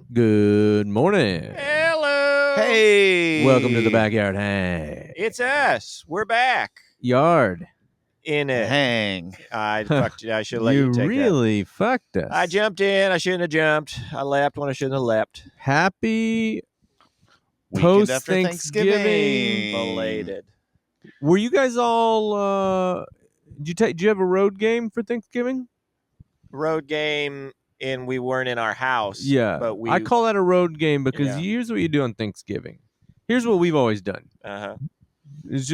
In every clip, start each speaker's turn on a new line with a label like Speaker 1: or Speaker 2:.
Speaker 1: Good morning.
Speaker 2: Hello.
Speaker 3: Hey.
Speaker 1: Welcome to the backyard hang.
Speaker 2: It's us. We're back
Speaker 1: Yard.
Speaker 2: in it.
Speaker 3: Hang.
Speaker 2: I fucked you. I should let you take that.
Speaker 1: really fucked us.
Speaker 2: I jumped in. I shouldn't have jumped. I leapt when I shouldn't have leapt.
Speaker 1: Happy
Speaker 3: Weekend after
Speaker 1: post-Thanksgiving.
Speaker 3: Thanksgiving.
Speaker 2: Belated.
Speaker 1: Were you guys all did you have a road game for Thanksgiving?
Speaker 2: Road game, and we weren't in our house.
Speaker 1: Yeah.
Speaker 2: But we.
Speaker 1: I call that a road game because
Speaker 2: Yeah.
Speaker 1: here's what you do on Thanksgiving. Here's what we've always done.
Speaker 2: Uh-huh.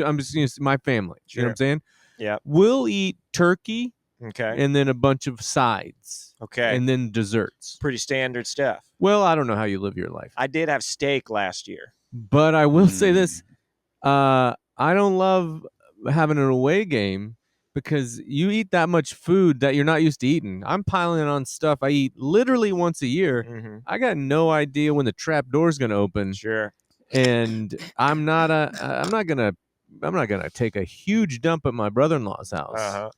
Speaker 1: I'm just gonna say my family.
Speaker 2: Sure.
Speaker 1: You know what I'm saying?
Speaker 2: Yeah.
Speaker 1: We'll eat turkey
Speaker 2: Okay.
Speaker 1: and then a bunch of sides.
Speaker 2: Okay.
Speaker 1: And then desserts.
Speaker 2: Pretty standard stuff.
Speaker 1: Well, I don't know how you live your life.
Speaker 2: I did have steak last year.
Speaker 1: But I will say this. I don't love having an away game because you eat that much food that you're not used to eating. I'm piling on stuff I eat literally once a year.
Speaker 2: Mm-hmm.
Speaker 1: I got no idea when the trap door's going to open.
Speaker 2: Sure.
Speaker 1: And I'm not going to take a huge dump at my brother-in-law's house.
Speaker 2: Uh-huh.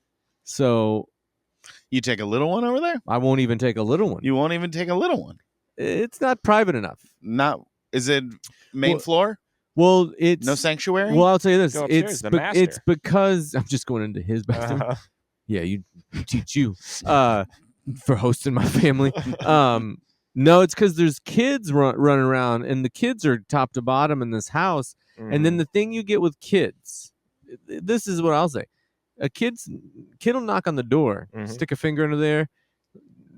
Speaker 1: So
Speaker 3: You take a little one over there?
Speaker 1: I won't even take a little one.
Speaker 3: You won't even take a little one?
Speaker 1: It's not private enough.
Speaker 3: Not. Is it main
Speaker 1: Well,
Speaker 3: floor?
Speaker 1: Well, it's
Speaker 3: No sanctuary?
Speaker 1: Well, I'll tell you this.
Speaker 2: Go upstairs,
Speaker 1: It's
Speaker 2: the master.
Speaker 1: it's because I'm just going into his bathroom.
Speaker 2: Uh-huh.
Speaker 1: Yeah, you teach you for hosting my family. No, it's because there's kids running around, and the kids are top to bottom in this house. And then the thing you get with kids, this is what I'll say: kid will knock on the door,
Speaker 2: Mhm.
Speaker 1: stick a finger under there,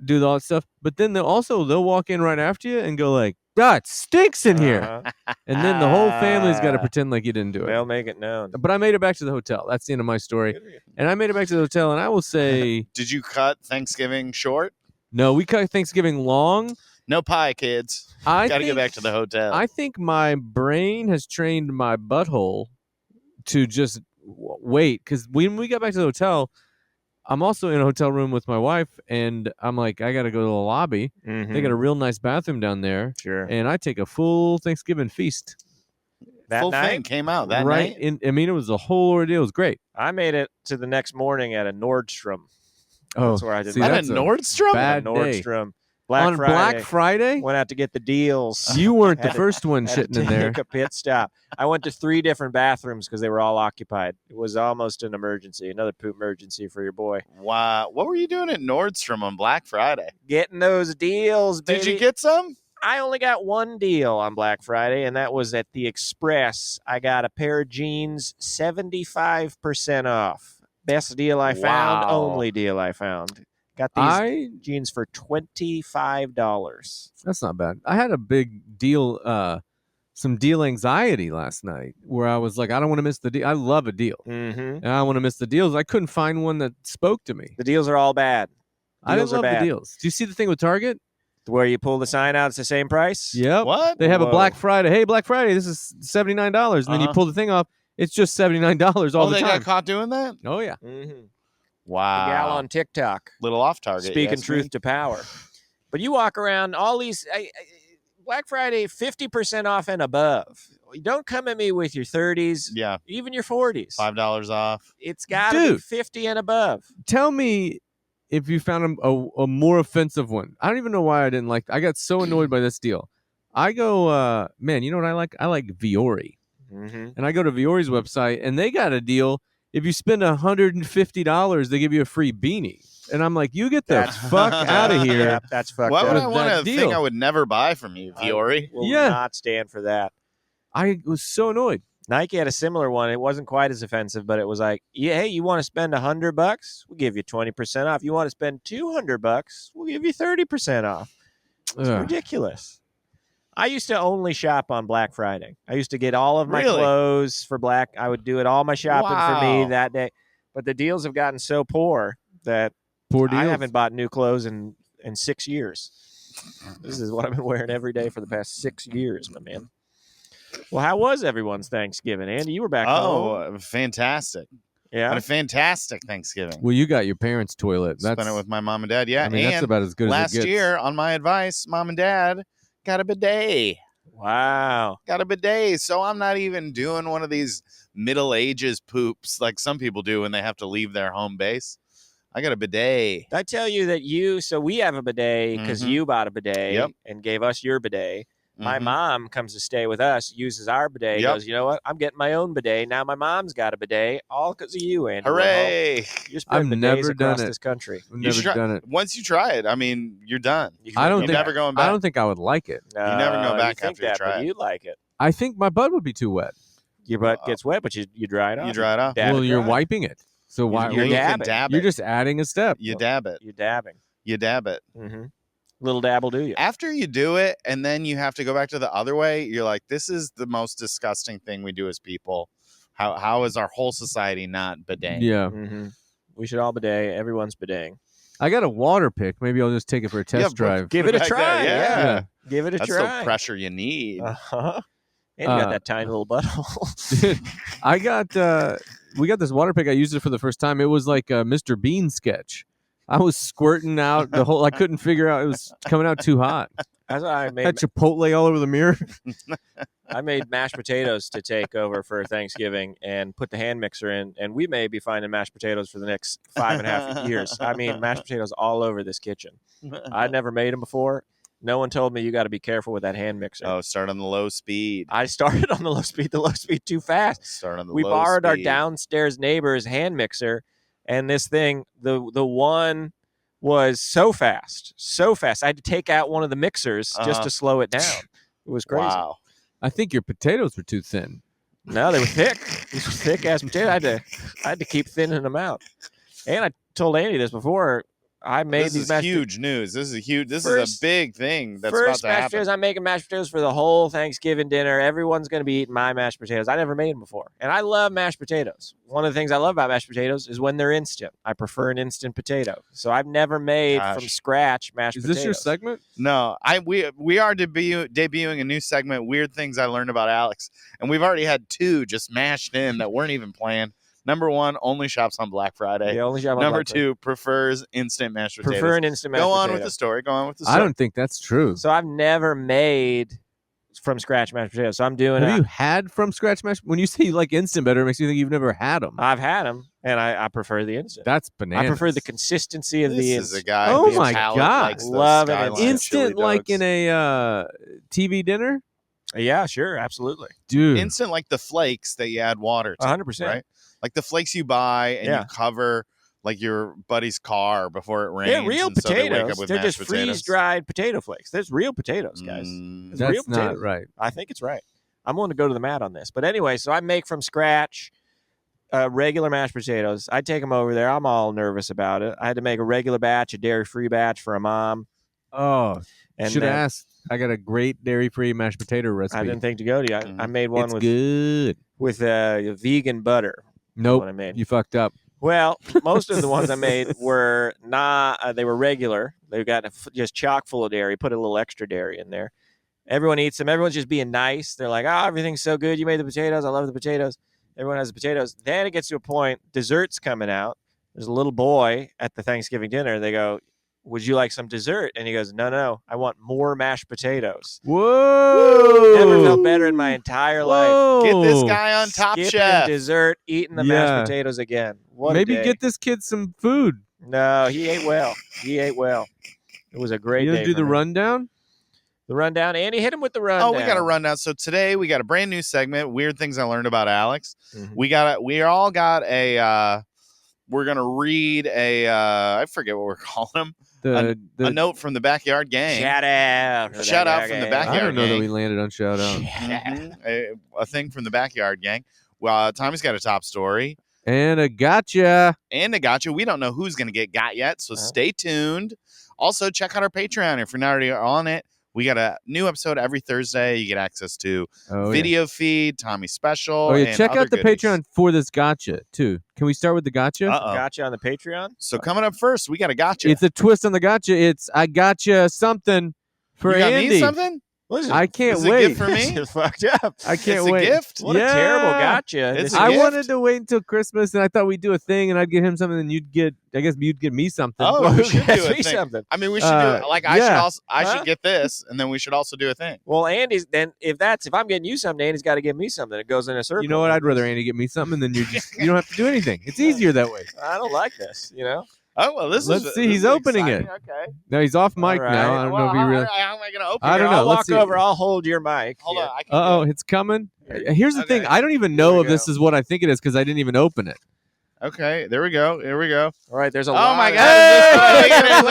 Speaker 1: do all that stuff, but then they'll walk in right after you and go like, "God, it stinks in here,"
Speaker 2: Uh-huh.
Speaker 1: and then the whole family's got to pretend like you didn't do it.
Speaker 2: They'll make it known.
Speaker 1: But I made it back to the hotel. That's the end of my story. And I made it back to the hotel, and I will say,
Speaker 3: Did you cut Thanksgiving short?
Speaker 1: no, we cut Thanksgiving long.
Speaker 3: No pie, kids.
Speaker 1: I
Speaker 3: Got to
Speaker 1: think,
Speaker 3: get back to the hotel.
Speaker 1: I think my brain has trained my butthole to just wait. Because when we got back to the hotel, I'm also in a hotel room with my wife, and I'm like, I got to go to the lobby.
Speaker 2: Mm-hmm.
Speaker 1: They got a real nice bathroom down there,
Speaker 2: Sure.
Speaker 1: and I take a full Thanksgiving feast.
Speaker 2: That
Speaker 3: Full
Speaker 2: night,
Speaker 3: thing came out that
Speaker 1: right?
Speaker 3: night.
Speaker 1: I mean, it was a whole ordeal. It was great.
Speaker 2: I made it to the next morning at a Nordstrom.
Speaker 1: Oh,
Speaker 2: That's where I did
Speaker 1: see,
Speaker 2: that.
Speaker 3: At a
Speaker 1: that's a
Speaker 3: Nordstrom?
Speaker 1: bad
Speaker 2: At
Speaker 1: day.
Speaker 2: Nordstrom.
Speaker 1: On Black Friday?
Speaker 2: Went out to get the deals.
Speaker 1: You weren't the
Speaker 2: Had to-
Speaker 1: first one
Speaker 2: Had to
Speaker 1: shitting in there.
Speaker 2: take a pit stop. I went to 3 different bathrooms because they were all occupied. It was almost an emergency, another poop emergency for your boy.
Speaker 3: Wow. What were you doing at Nordstrom on Black Friday?
Speaker 2: Getting those deals, baby.
Speaker 3: Did you get some?
Speaker 2: I only got one deal on Black Friday, and that was at the Express. I got a pair of jeans 75% off. Best deal I found,
Speaker 3: Wow.
Speaker 2: only deal I found. Got these jeans for $25.
Speaker 1: That's not bad. I had a big deal, some deal anxiety last night where I was like, I don't want to miss the deal. I love a deal.
Speaker 2: Mm-hmm.
Speaker 1: And I don't want to miss the deals. I couldn't find one that spoke to me.
Speaker 2: The deals are all bad.
Speaker 1: I didn't
Speaker 2: Deals are
Speaker 1: love the
Speaker 2: bad.
Speaker 1: deals. Do you see the thing with Target?
Speaker 2: Where you pull the sign out, it's the same price?
Speaker 1: Yep.
Speaker 3: What?
Speaker 1: They have a
Speaker 2: Whoa.
Speaker 1: Black Friday. Hey, Black Friday, this is $79. And then you
Speaker 3: Uh-huh.
Speaker 1: pull the thing off. It's just $79 all the
Speaker 3: they
Speaker 1: time.
Speaker 3: got caught doing that?
Speaker 1: Oh, yeah.
Speaker 2: Mm-hmm.
Speaker 3: Wow.
Speaker 2: The gal on TikTok.
Speaker 3: Little off target.
Speaker 2: Speaking
Speaker 3: yes,
Speaker 2: truth
Speaker 3: me?
Speaker 2: to power. But you walk around all these Black Friday 50% off and above. Don't come at me with your 30s,
Speaker 3: Yeah.
Speaker 2: even your 40s.
Speaker 3: $5 off.
Speaker 2: It's got to be
Speaker 1: Dude.
Speaker 2: 50 and above.
Speaker 1: Tell me if you found a more offensive one. I don't even know why I didn't like. I got so annoyed by this deal. I go, man, you know what I like? I like Viore.
Speaker 2: Mm-hmm.
Speaker 1: And I go to Viori's website, and they got a deal. If you spend $150, they give you a free beanie. And I'm like, you get the
Speaker 2: That's-
Speaker 1: fuck out of here.
Speaker 2: Yeah, that's fucked
Speaker 3: Why would
Speaker 2: up.
Speaker 3: I
Speaker 1: With
Speaker 3: want
Speaker 1: that
Speaker 3: a
Speaker 1: deal.
Speaker 3: thing I would never buy from you, Viore?
Speaker 2: Will
Speaker 1: Yeah.
Speaker 2: not stand for that.
Speaker 1: I was so annoyed.
Speaker 2: Nike had a similar one. It wasn't quite as offensive, but it was like, yeah, hey, you want to spend $100? We'll give you 20% off. You want to spend $200? We'll give you 30% off. It's
Speaker 1: Ugh.
Speaker 2: ridiculous. I used to only shop on Black Friday. I used to get all of my
Speaker 3: Really?
Speaker 2: clothes for Black. I would do it all my shopping for me
Speaker 3: Wow.
Speaker 2: that day. But the deals have gotten so poor that
Speaker 1: Poor deal.
Speaker 2: I haven't bought new clothes in 6 years. This is what I've been wearing every day for the past 6 years, my man. Well, how was everyone's Thanksgiving? Andy, you were back home.
Speaker 3: Oh, fantastic.
Speaker 2: Yeah.
Speaker 3: Had a fantastic Thanksgiving.
Speaker 1: Well, you got your parents' toilet. That's
Speaker 3: Spent it with my mom and dad. Yeah.
Speaker 1: I mean, that's
Speaker 3: and
Speaker 1: about as good as
Speaker 3: last
Speaker 1: it gets.
Speaker 3: year, on my advice, mom and dad got a bidet.
Speaker 2: Wow.
Speaker 3: Got a bidet. So I'm not even doing one of these Middle Ages poops like some people do when they have to leave their home base. I got a bidet.
Speaker 2: Did I tell you that so we have a bidet because
Speaker 3: Mhm.
Speaker 2: you bought a bidet
Speaker 3: Yep.
Speaker 2: and gave us your bidet. My
Speaker 3: Mhm.
Speaker 2: mom comes to stay with us, uses our bidet,
Speaker 3: Yep.
Speaker 2: goes, you know what? I'm getting my own bidet. Now my mom's got a bidet, all because of you, Andy. Woodhull.
Speaker 3: Hooray!
Speaker 2: You're
Speaker 1: I've
Speaker 2: spreading bidets
Speaker 1: never done
Speaker 2: across
Speaker 1: it.
Speaker 2: this country.
Speaker 1: I've
Speaker 3: You
Speaker 1: never
Speaker 3: should try-
Speaker 1: done it.
Speaker 3: Once you try it, I mean, you're done.
Speaker 2: You can
Speaker 1: I don't
Speaker 2: go
Speaker 3: You're
Speaker 1: think-
Speaker 3: never
Speaker 2: back.
Speaker 3: going back.
Speaker 1: I don't think I would like it.
Speaker 3: You never go back
Speaker 2: You think
Speaker 3: after you
Speaker 2: that,
Speaker 3: try
Speaker 2: but
Speaker 3: it.
Speaker 2: you'd like it.
Speaker 1: I think my butt would be too wet.
Speaker 2: Your butt gets wet, but you dry it off.
Speaker 3: You dry it off.
Speaker 2: dab
Speaker 1: Well,
Speaker 2: it
Speaker 1: you're
Speaker 2: dry.
Speaker 1: wiping it. So why?
Speaker 2: You're
Speaker 3: you can
Speaker 2: dabbing.
Speaker 3: dab
Speaker 1: You're
Speaker 3: it.
Speaker 1: just adding a step.
Speaker 3: You dab it.
Speaker 2: You're dabbing.
Speaker 3: You dab it.
Speaker 2: Mm-hmm. Little dabble, do you?
Speaker 3: After you do it, and then you have to go back to the other way. You're like, this is the most disgusting thing we do as people. How is our whole society not bidet?
Speaker 1: Yeah.
Speaker 2: Mm-hmm. We should all bidet. Everyone's bideting.
Speaker 1: I got a water pick. Maybe I'll just take it for a test
Speaker 3: but-
Speaker 1: drive.
Speaker 2: Give it a
Speaker 3: Back there,
Speaker 2: try.
Speaker 3: yeah.
Speaker 1: Yeah.
Speaker 2: Give it a
Speaker 3: That's
Speaker 2: try.
Speaker 3: the pressure you need.
Speaker 2: Uh-huh. And you got that tiny little butthole.
Speaker 1: I got we got this water pick. I used it for the first time. It was like a Mr. Bean sketch. I was squirting out the whole. I couldn't figure out. It was coming out too hot.
Speaker 2: That's why I made
Speaker 1: Had Chipotle all over the mirror.
Speaker 2: I made mashed potatoes to take over for Thanksgiving and put the hand mixer in, and we may be finding mashed potatoes for the next 5.5 years. I mean, mashed potatoes all over this kitchen. I'd never made them before. No one told me you got to be careful with that hand mixer.
Speaker 3: Oh, start on the low speed.
Speaker 2: I started on the low speed too fast.
Speaker 3: Start on the
Speaker 2: We
Speaker 3: low
Speaker 2: borrowed our
Speaker 3: speed.
Speaker 2: downstairs neighbor's hand mixer, and this thing, the one was so fast. I had to take out one of the mixers just to slow it down. It was crazy.
Speaker 3: Wow.
Speaker 1: I think your potatoes were too thin.
Speaker 2: No, they were thick. These were thick ass potatoes. I had to keep thinning them out. And I told Andy this before. I made
Speaker 3: This
Speaker 2: these
Speaker 3: is
Speaker 2: mashed
Speaker 3: huge news. This is huge. This is
Speaker 2: First-
Speaker 3: a big thing that's
Speaker 2: First
Speaker 3: about to
Speaker 2: mashed
Speaker 3: happen.
Speaker 2: potatoes, I'm making mashed potatoes for the whole Thanksgiving dinner. Everyone's going to be eating my mashed potatoes. I never made them before. And I love mashed potatoes. One of the things I love about mashed potatoes is when they're instant. I prefer an instant potato. So I've never made from
Speaker 3: Gosh.
Speaker 2: scratch mashed
Speaker 1: Is
Speaker 2: potatoes.
Speaker 1: this your segment?
Speaker 3: No, we are debuting a new segment, Weird Things I Learned About Alex. And we've already had 2 just mashed in that weren't even planned. Number 1, only shops on Black Friday.
Speaker 2: The only job
Speaker 3: Number 2, prefers instant mashed potatoes.
Speaker 2: prefer an instant mashed
Speaker 3: Go on
Speaker 2: potato.
Speaker 3: with the story. Go on with the story.
Speaker 1: I don't think that's true.
Speaker 2: So I've never made from scratch mashed potatoes. So I'm doing
Speaker 1: Have you had from scratch mashed? When you say you like instant better, it makes you think you've never had them.
Speaker 2: I've had them, and I prefer the instant.
Speaker 1: That's bananas.
Speaker 2: I prefer the consistency of
Speaker 3: This
Speaker 2: the
Speaker 3: is a
Speaker 2: instant.
Speaker 3: guy.
Speaker 1: Oh
Speaker 3: whose
Speaker 1: my
Speaker 3: palate
Speaker 1: God.
Speaker 3: likes those
Speaker 2: Love it.
Speaker 3: Skyline chili
Speaker 1: instant, like
Speaker 3: dogs.
Speaker 1: in a TV dinner,
Speaker 2: Yeah, sure, absolutely,
Speaker 1: dude.
Speaker 3: instant, like the flakes that you add water to,
Speaker 2: 100%.
Speaker 3: right? Like the flakes you buy and
Speaker 2: Yeah.
Speaker 3: you cover like your buddy's car before it rains.
Speaker 2: They're real
Speaker 3: and so they wake
Speaker 2: potatoes.
Speaker 3: up with
Speaker 2: They're
Speaker 3: mashed
Speaker 2: just
Speaker 3: potatoes.
Speaker 2: freeze-dried potato flakes. There's real potatoes, guys.
Speaker 3: Mm.
Speaker 2: It's real
Speaker 1: That's not
Speaker 2: potatoes.
Speaker 1: right.
Speaker 2: I think it's right. I'm willing to go to the mat on this. But anyway, so I make from scratch regular mashed potatoes. I take them over there. I'm all nervous about it. I had to make a regular batch, a dairy-free batch for a mom.
Speaker 1: Oh,
Speaker 2: And
Speaker 1: should
Speaker 2: then
Speaker 1: ask. I got a great dairy-free mashed potato recipe.
Speaker 2: I didn't think to go to you. I made one
Speaker 1: it's
Speaker 2: with
Speaker 1: good.
Speaker 2: vegan butter.
Speaker 1: Nope,
Speaker 2: What I made.
Speaker 1: you fucked up.
Speaker 2: Well, most of the ones I made were not. They were regular. They got just chock full of dairy. Put a little extra dairy in there. Everyone eats them. Everyone's just being nice. They're like, "Oh, everything's so good. You made the potatoes. I love the potatoes." Everyone has the potatoes. Then it gets to a point. Dessert's coming out. There's a little boy at the Thanksgiving dinner. They go, "Would you like some dessert?" And he goes, "No. I want more mashed potatoes."
Speaker 1: Whoa!
Speaker 2: Never felt better in my entire life.
Speaker 1: Whoa.
Speaker 3: Get this guy on Top
Speaker 2: Skipping
Speaker 3: Chef.
Speaker 2: dessert, eating the
Speaker 1: Yeah.
Speaker 2: mashed potatoes again. What a
Speaker 1: Maybe
Speaker 2: day.
Speaker 1: get this kid some food.
Speaker 2: No, he ate well. It was a great
Speaker 1: You
Speaker 2: day.
Speaker 1: gonna do
Speaker 2: for
Speaker 1: the
Speaker 2: me.
Speaker 1: rundown?
Speaker 2: The rundown. Andy, hit him with the rundown.
Speaker 3: Oh, we got a rundown. So today we got a brand new segment, Weird Things I Learned About Alex.
Speaker 2: Mhm.
Speaker 3: We all got a we're gonna read a I forget what we're calling them. A note from the backyard gang.
Speaker 2: Shout out.
Speaker 3: Shout out from the
Speaker 1: I
Speaker 3: backyard
Speaker 1: don't know that
Speaker 3: gang.
Speaker 1: we landed on shout out.
Speaker 3: Mhm. A thing from the backyard gang. Well, Tommy's got a top story
Speaker 1: And a gotcha.
Speaker 3: and a gotcha. We don't know who's gonna get got yet, so stay tuned. Also, check out our Patreon if you're not already on it. We got a new episode every Thursday. You get access to
Speaker 1: Oh, yeah.
Speaker 3: video feed, Tommy special.
Speaker 1: Oh yeah,
Speaker 3: and
Speaker 1: check
Speaker 3: other
Speaker 1: out the
Speaker 3: goodies.
Speaker 1: Patreon for this gotcha too. Can we start with the gotcha?
Speaker 3: Uh-oh.
Speaker 2: Gotcha on the Patreon.
Speaker 3: So coming up first, we got a gotcha.
Speaker 1: It's a twist on the gotcha. It's I gotcha something for
Speaker 3: you got
Speaker 1: Andy.
Speaker 3: me something?
Speaker 2: What is it?
Speaker 1: I can't
Speaker 3: Is it a
Speaker 1: wait.
Speaker 3: gift for me?
Speaker 2: It's fucked up.
Speaker 1: I can't
Speaker 3: It's a
Speaker 1: wait.
Speaker 3: gift?
Speaker 2: What
Speaker 1: Yeah.
Speaker 2: a terrible gotcha.
Speaker 3: It's
Speaker 2: This
Speaker 3: a
Speaker 2: is-
Speaker 1: I
Speaker 3: gift?
Speaker 1: wanted to wait until Christmas, and I thought we'd do a thing, and I'd get him something, and you'd get. I guess you'd give me something.
Speaker 3: Oh,
Speaker 2: Well,
Speaker 3: we should
Speaker 2: get
Speaker 3: do a
Speaker 2: me
Speaker 3: thing.
Speaker 2: something.
Speaker 3: I mean, we should do it. Like I should
Speaker 1: yeah.
Speaker 3: also I
Speaker 2: Huh?
Speaker 3: should get this, and then we should also do a thing.
Speaker 2: Well, Andy's then if I'm getting you something, Andy's got to give me something. It goes in a circle.
Speaker 1: You know what? I'd rather Andy get me something, and then you don't have to do anything. It's easier that way.
Speaker 2: I don't like this. You know.
Speaker 3: Oh well,
Speaker 1: Let's see,
Speaker 3: this
Speaker 1: he's
Speaker 3: is
Speaker 1: opening it.
Speaker 3: exciting. Okay.
Speaker 1: No, he's off mic
Speaker 2: right.
Speaker 1: now. I don't know if he really.
Speaker 3: How am I going to open
Speaker 1: I
Speaker 3: it?
Speaker 1: don't know.
Speaker 2: I'll
Speaker 1: Let's
Speaker 2: walk
Speaker 1: see.
Speaker 2: over. I'll hold your mic.
Speaker 3: Hold
Speaker 2: Yeah.
Speaker 3: on. I can
Speaker 1: Oh,
Speaker 3: do
Speaker 1: it's coming.
Speaker 2: Here.
Speaker 1: Here's the thing.
Speaker 3: Okay.
Speaker 1: I don't even
Speaker 2: Here
Speaker 1: know
Speaker 2: we
Speaker 1: if this
Speaker 2: go.
Speaker 1: is what I think it is because I didn't even open it.
Speaker 3: it. Okay. There we go. Here we go.
Speaker 2: All right. There's a
Speaker 3: Oh
Speaker 2: lot.
Speaker 3: my
Speaker 2: of-
Speaker 3: God, is this what I think it is?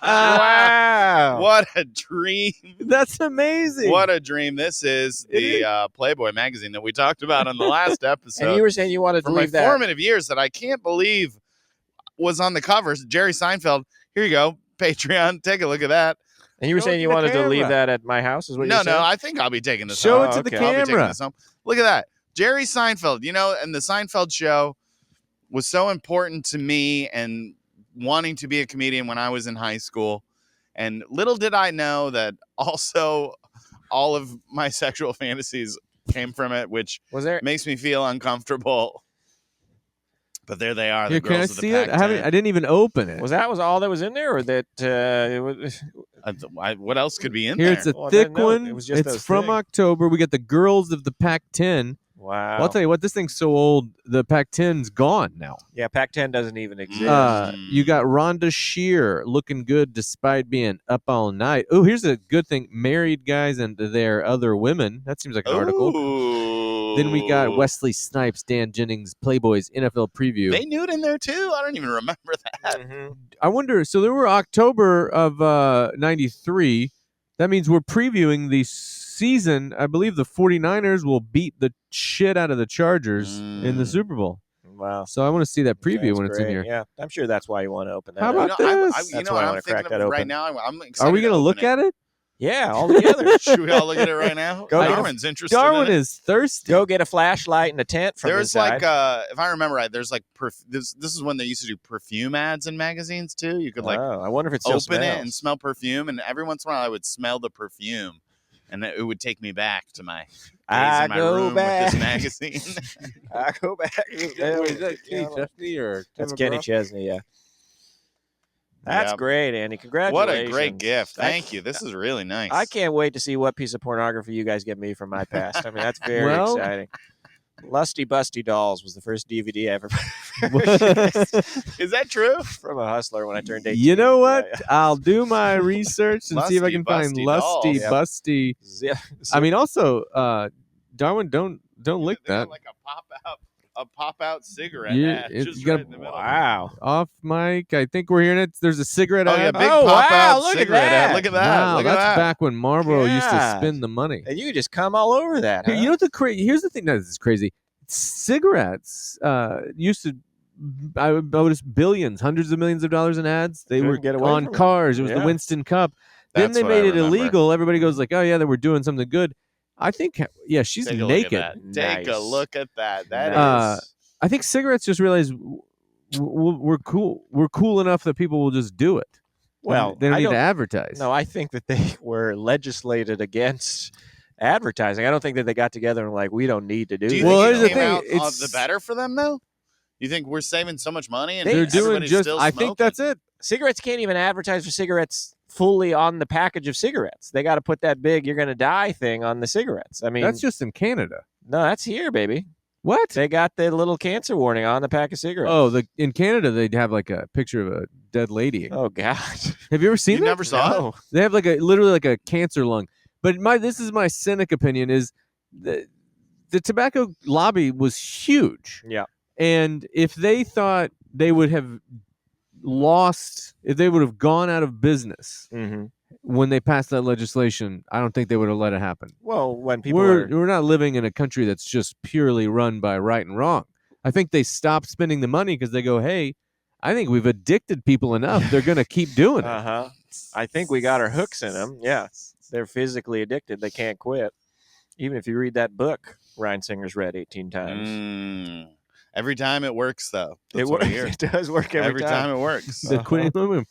Speaker 2: Wow.
Speaker 3: What a dream.
Speaker 1: That's amazing.
Speaker 3: What a dream. This is the Playboy magazine that we talked about in the last episode.
Speaker 2: And you were saying you wanted
Speaker 3: for
Speaker 2: to
Speaker 3: my
Speaker 2: leave that.
Speaker 3: formative years that I can't believe was on the covers. Jerry Seinfeld. Here you go. Patreon. Take a look at that.
Speaker 2: And you were
Speaker 1: Show
Speaker 2: saying
Speaker 1: it
Speaker 2: you
Speaker 1: to the
Speaker 2: wanted to leave
Speaker 1: camera.
Speaker 2: that at my house, is what
Speaker 3: No,
Speaker 2: you said?
Speaker 3: no, I think I'll be taking this
Speaker 1: Show
Speaker 3: home.
Speaker 1: it to the
Speaker 2: okay.
Speaker 3: I'll be taking
Speaker 1: camera.
Speaker 3: this home. Look at that. Jerry Seinfeld, and the Seinfeld show was so important to me and wanting to be a comedian when I was in high school. And little did I know that also all of my sexual fantasies came from it, which
Speaker 2: Was there?
Speaker 3: makes me feel uncomfortable. But there they are, the
Speaker 1: Here, can I
Speaker 3: girls of the
Speaker 1: see it?
Speaker 3: Pac-10.
Speaker 1: I didn't even open it.
Speaker 2: Was all that was in there, or that it was?
Speaker 3: What else could be in
Speaker 1: Here,
Speaker 3: there?
Speaker 1: it's a
Speaker 2: Well, I
Speaker 1: thick
Speaker 2: didn't know.
Speaker 1: one.
Speaker 2: It was just
Speaker 1: It's
Speaker 2: those
Speaker 1: from
Speaker 2: things.
Speaker 1: October. We got the girls of the Pac-10.
Speaker 2: Wow.
Speaker 1: Well, I'll tell you what, this thing's so old. The Pac-10's gone now.
Speaker 2: Yeah, Pac-10 doesn't even exist.
Speaker 1: You got Rhonda Shear looking good despite being up all night. Oh, here's a good thing: married guys and their other women. That seems like an article.
Speaker 3: Ooh.
Speaker 1: Then we got Wesley Snipes, Dan Jennings, Playboy's NFL preview.
Speaker 3: They nude in there too? I don't even remember that.
Speaker 2: Mhm.
Speaker 1: I wonder. So there were October of '93. That means we're previewing the season. I believe the 49ers will beat the shit out of the Chargers in the
Speaker 3: Mm.
Speaker 1: Super Bowl.
Speaker 2: Wow.
Speaker 1: So I want to see that preview
Speaker 2: That's
Speaker 1: when it's in
Speaker 2: great.
Speaker 1: here.
Speaker 2: Yeah, I'm sure that's why you want to open that.
Speaker 1: How
Speaker 2: up.
Speaker 1: about
Speaker 3: You know,
Speaker 1: this?
Speaker 3: I,
Speaker 2: That's
Speaker 3: you know
Speaker 2: why I
Speaker 3: what
Speaker 2: wanna
Speaker 3: I'm thinking
Speaker 2: crack that
Speaker 3: of right
Speaker 2: open.
Speaker 3: now? I'm excited
Speaker 1: Are we
Speaker 3: going to
Speaker 1: look at it?
Speaker 2: Yeah, all together.
Speaker 3: Should we all look at it right now?
Speaker 2: Go get a-
Speaker 3: Darwin's interested
Speaker 1: Darwin
Speaker 3: in it.
Speaker 1: is thirsty.
Speaker 2: Go get a flashlight and a tent from
Speaker 3: There's
Speaker 2: inside.
Speaker 3: like, if I remember right, there's like, this is when they used to do perfume ads in magazines too. You could like
Speaker 2: oh, I wonder if it still
Speaker 3: open it
Speaker 2: smells.
Speaker 3: and smell perfume. And every once in a while I would smell the perfume. And it would take me back to my days
Speaker 2: I
Speaker 3: in my
Speaker 2: go
Speaker 3: room
Speaker 2: back.
Speaker 3: with this magazine.
Speaker 2: I go back.
Speaker 1: Chesney or
Speaker 2: That's Kenny Chesney, yeah. That's
Speaker 3: Yep.
Speaker 2: great, Andy.
Speaker 3: What
Speaker 2: Congratulations.
Speaker 3: a great gift. Thank you. This is really nice.
Speaker 2: I can't wait to see what piece of pornography you guys get me from my past. I mean, that's very
Speaker 1: Well-
Speaker 2: exciting. Lusty Busty Dolls was the first DVD I ever
Speaker 3: Is that true?
Speaker 2: from a hustler when I turned 18.
Speaker 1: You know what?
Speaker 2: Yeah,
Speaker 1: I'll do my research and see if I
Speaker 3: Lusty
Speaker 1: can find
Speaker 3: Busty
Speaker 1: Lusty
Speaker 3: Dolls.
Speaker 2: Yep.
Speaker 1: Busty.
Speaker 2: yeah.
Speaker 1: I mean, also, Darwin, don't lick
Speaker 3: They got
Speaker 1: that.
Speaker 3: like a pop out cigarette
Speaker 1: You-
Speaker 3: ad
Speaker 1: it's-
Speaker 3: just
Speaker 1: you gotta-
Speaker 3: right in the middle.
Speaker 2: Wow.
Speaker 1: Off mic. I think we're hearing it. There's a cigarette
Speaker 3: Oh
Speaker 1: ad.
Speaker 3: yeah, big
Speaker 2: Oh,
Speaker 3: pop
Speaker 2: wow,
Speaker 3: out
Speaker 2: look at
Speaker 3: cigarette
Speaker 2: that.
Speaker 3: ad. Look at that.
Speaker 1: Wow,
Speaker 3: Look at
Speaker 1: that's
Speaker 3: that.
Speaker 1: back when Marlboro used to
Speaker 2: God.
Speaker 1: spin the money.
Speaker 2: And you can just come all over that. Huh?
Speaker 1: Hey, you know what the here's the thing that is crazy. Cigarettes used to I would notice billions, hundreds of millions of dollars in ads. They
Speaker 2: Couldn't
Speaker 1: were
Speaker 2: get away
Speaker 1: on
Speaker 2: from it.
Speaker 1: cars. It was the
Speaker 2: Yeah.
Speaker 1: Winston Cup. Then
Speaker 3: That's
Speaker 1: they
Speaker 3: what I
Speaker 1: made it
Speaker 3: remember.
Speaker 1: illegal. Everybody goes like, "Oh yeah, they were doing something good." I think yeah, she's
Speaker 3: Take a
Speaker 1: naked.
Speaker 3: Look at that. Take a
Speaker 2: Nice.
Speaker 3: look at that. That is.
Speaker 1: Nice. I think cigarettes just realize we're cool. We're cool enough that people will just do it.
Speaker 2: Well,
Speaker 1: they don't
Speaker 2: I
Speaker 1: need
Speaker 2: don't-
Speaker 1: to advertise.
Speaker 2: No, I think that they were legislated against advertising. I don't think that they got together and like, we don't need to do
Speaker 3: Do you
Speaker 2: this.
Speaker 1: Well,
Speaker 3: think
Speaker 1: here's
Speaker 3: it
Speaker 1: the
Speaker 3: came
Speaker 1: thing,
Speaker 3: out
Speaker 1: it's-
Speaker 3: the better for them though? You think we're saving so much money and
Speaker 1: They're doing
Speaker 3: everybody's
Speaker 1: just.
Speaker 3: still
Speaker 1: I think
Speaker 3: smoking?
Speaker 1: that's it.
Speaker 2: Cigarettes can't even advertise for cigarettes fully on the package of cigarettes. They got to put that big "you're going to die" thing on the cigarettes. I mean,
Speaker 1: That's just in Canada.
Speaker 2: no, that's here, baby.
Speaker 1: What?
Speaker 2: They got the little cancer warning on the pack of cigarettes.
Speaker 1: Oh, in Canada they'd have like a picture of a dead lady.
Speaker 2: Oh God.
Speaker 1: Have you ever seen
Speaker 3: You
Speaker 1: that?
Speaker 3: never saw it?
Speaker 2: No.
Speaker 1: They have like literally like a cancer lung. But this is my cynic opinion is the tobacco lobby was huge.
Speaker 2: Yeah.
Speaker 1: And if they thought they would have if they would have gone out of business
Speaker 2: Mm-hmm.
Speaker 1: when they passed that legislation, I don't think they would have let it happen.
Speaker 2: Well, when people
Speaker 1: We're not living in a country that's just purely run by right and wrong. I think they stopped spending the money because they go, hey, I think we've addicted people enough. They're going to keep doing it.
Speaker 2: Uh-huh. I think we got our hooks in them. Yeah. They're physically addicted. They can't quit. Even if you read that book Ryan Singer's read 18 times.
Speaker 3: Mm. Every time it works though.
Speaker 2: It
Speaker 3: That's what I
Speaker 2: works.
Speaker 3: hear.
Speaker 2: It does work every
Speaker 3: time it works.
Speaker 1: The quitting movement.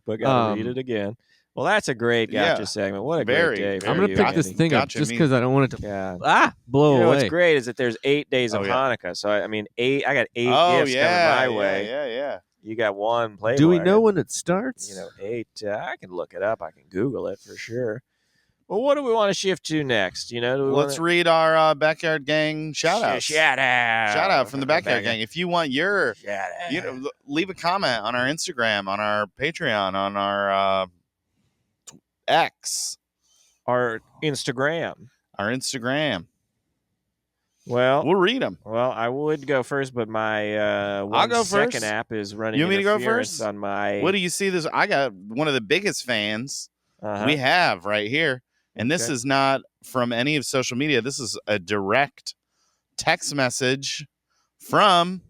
Speaker 2: But gotta read
Speaker 1: Um,
Speaker 2: it again. Well, that's a great gotcha
Speaker 3: Yeah.
Speaker 2: segment. What a
Speaker 3: Very,
Speaker 2: great day.
Speaker 3: very
Speaker 1: I'm going
Speaker 2: you,
Speaker 1: to pick this
Speaker 2: Andy.
Speaker 1: thing up
Speaker 3: Gotcha
Speaker 1: just
Speaker 3: me.
Speaker 1: because I don't want it to
Speaker 2: Yeah.
Speaker 1: blow
Speaker 2: You know
Speaker 1: away.
Speaker 2: what's great is that there's 8 days of
Speaker 3: Oh, yeah.
Speaker 2: Hanukkah. So I mean, I got 8
Speaker 3: Oh
Speaker 2: gifts
Speaker 3: yeah,
Speaker 2: coming my way.
Speaker 3: yeah.
Speaker 2: You got one Playboy.
Speaker 1: Do we know when it starts?
Speaker 2: You know, 8. I can look it up. I can Google it for sure. Well, what do we want to shift to next? You know, do we
Speaker 3: Let's
Speaker 2: wanna...
Speaker 3: read our Backyard Gang shout-outs.
Speaker 2: Shout out.
Speaker 3: Shout out from the Backyard Gang. If you want your,
Speaker 2: Shout out.
Speaker 3: you know, leave a comment on our Instagram, on our Patreon, on our X,
Speaker 2: Our Instagram. Well,
Speaker 3: We'll read them.
Speaker 2: Well, I would go first, but my
Speaker 3: I'll go
Speaker 2: second
Speaker 3: first.
Speaker 2: app is running.
Speaker 3: You want me to go
Speaker 2: interference
Speaker 3: first?
Speaker 2: on my?
Speaker 3: What do you see? This I got one of the biggest fans
Speaker 2: Uh-huh.
Speaker 3: we have right here, and this
Speaker 2: Okay.
Speaker 3: is not from any of social media. This is a direct text message from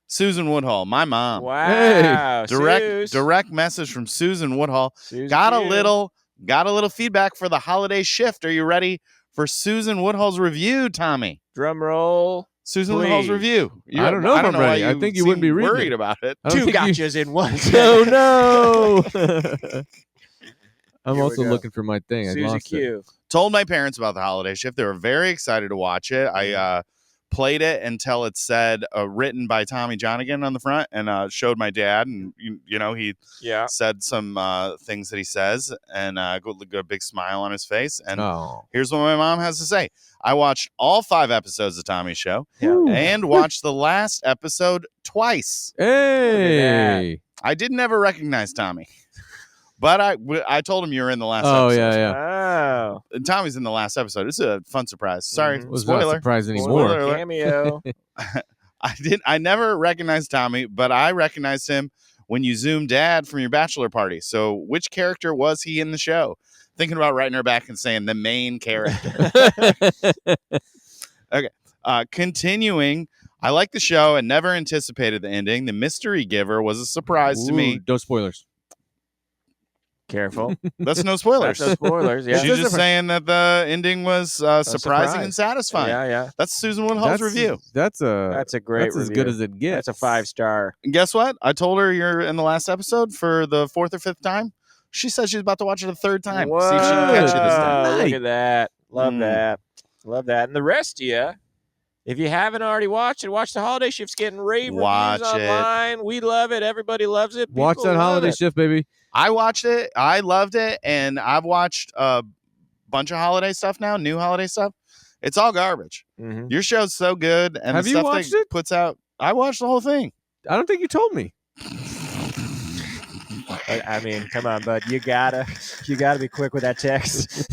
Speaker 3: Susan Woodhull, my mom.
Speaker 2: Wow.
Speaker 3: Direct message from Susan Woodhull. Got a little feedback for the holiday shift. Are you ready for Susan Woodhull's review, Tommy?
Speaker 2: Drum roll.
Speaker 3: Susan
Speaker 2: Please.
Speaker 3: Woodhull's review.
Speaker 1: I don't know if I'm
Speaker 3: why
Speaker 1: ready. I
Speaker 3: you
Speaker 1: think you wouldn't be
Speaker 3: seem
Speaker 1: reading
Speaker 3: worried
Speaker 1: it.
Speaker 3: about it.
Speaker 1: I don't
Speaker 2: Two
Speaker 1: think you-
Speaker 2: gotchas in one.
Speaker 1: Oh no! I'm
Speaker 2: Here we
Speaker 1: also
Speaker 2: go.
Speaker 1: looking for my thing. I
Speaker 2: Susie
Speaker 1: lost it.
Speaker 2: Q.
Speaker 3: Told my parents about the holiday shift. They were very excited to watch it. I played it until it said written by Tommy Johnagin on the front, and showed my dad, and you know he
Speaker 2: Yeah.
Speaker 3: said some things that he says, and got a big smile on his face. And
Speaker 1: Oh,
Speaker 3: here's what my mom has to say. I watched all 5 episodes of Tommy's show
Speaker 2: Yeah.
Speaker 3: and watched the last episode twice.
Speaker 1: hey!
Speaker 3: I didn't ever recognize Tommy, but I told him you were in the last
Speaker 1: Oh
Speaker 3: episode.
Speaker 1: yeah.
Speaker 2: Oh.
Speaker 3: And Tommy's in the last episode. It's a fun surprise. Sorry,
Speaker 2: Mhm.
Speaker 1: Was not
Speaker 3: spoiler.
Speaker 1: surprised
Speaker 3: Spoiler
Speaker 1: anymore.
Speaker 3: alert.
Speaker 2: Cameo.
Speaker 3: I never recognized Tommy, but I recognized him when you zoomed Dad from your bachelor party. So which character was he in the show? Thinking about writing her back and saying the main character. Continuing, I like the show and never anticipated the ending. The mystery giver was a surprise to me.
Speaker 1: Ooh, no spoilers.
Speaker 2: Careful.
Speaker 3: That's no spoilers.
Speaker 2: That's no spoilers. Yeah.
Speaker 3: She's just saying that the ending was surprising
Speaker 2: surprise.
Speaker 3: and satisfying.
Speaker 2: Yeah.
Speaker 3: That's Susan Woodhull's review.
Speaker 1: That's a
Speaker 2: Great
Speaker 1: that's as
Speaker 2: review.
Speaker 1: good as it gets.
Speaker 2: That's a 5-star.
Speaker 3: And guess what? I told her you're in the last episode for the 4th or 5th time. She said she's about to watch it a 3rd time. See if she can catch you this time.
Speaker 2: Whoa, look at that. Love
Speaker 3: Mm.
Speaker 2: that. Love that. And the rest of you, if you haven't already watched it, watch the holiday shift's getting rave
Speaker 3: Watch
Speaker 2: reviews
Speaker 3: it.
Speaker 2: online. We love it. Everybody loves it.
Speaker 1: Watch
Speaker 2: People
Speaker 1: that
Speaker 2: love
Speaker 1: holiday
Speaker 2: it.
Speaker 1: shift, baby.
Speaker 3: I watched it. I loved it. And I've watched a bunch of holiday stuff now, new holiday stuff. It's all garbage.
Speaker 2: Mhm.
Speaker 3: Your show's so good. And
Speaker 1: Have
Speaker 3: the
Speaker 1: you
Speaker 3: stuff
Speaker 1: watched
Speaker 3: that
Speaker 1: it?
Speaker 3: puts out, I watched the whole thing.
Speaker 1: I don't think you told me.
Speaker 2: I mean, come on, bud. You gotta be quick with that text.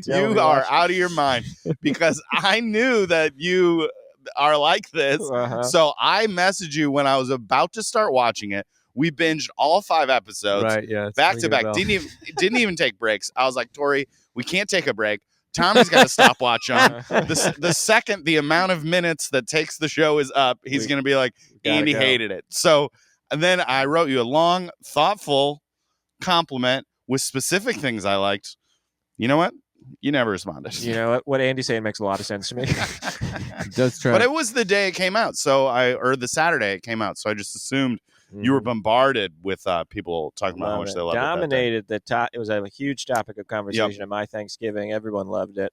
Speaker 2: Tell me
Speaker 3: You are
Speaker 2: watch it.
Speaker 3: out of your mind because I knew that you are like this.
Speaker 2: Uh-huh.
Speaker 3: So I messaged you when I was about to start watching it. We binged all 5 episodes
Speaker 1: Right? Yeah. it's
Speaker 3: back to
Speaker 1: ringing a
Speaker 3: back.
Speaker 1: bell.
Speaker 3: Didn't even take breaks. I was like, Tori, we can't take a break. Tommy's got a stopwatch on. The second the amount of minutes that takes the show is up, he's
Speaker 2: We
Speaker 3: going to be like,
Speaker 2: gotta
Speaker 3: Andy
Speaker 2: go.
Speaker 3: hated it. So and then I wrote you a long, thoughtful compliment with specific things I liked. You know what? You never responded.
Speaker 2: You know what Andy's saying makes a lot of sense to me.
Speaker 1: It does try.
Speaker 3: But it was the day it came out, or the Saturday it came out. So I just assumed you were bombarded with people talking about how
Speaker 2: Love
Speaker 3: much
Speaker 2: it.
Speaker 3: they loved it. that day.
Speaker 2: Dominated the top. It was a huge topic of conversation at my Thanksgiving. Everyone loved it.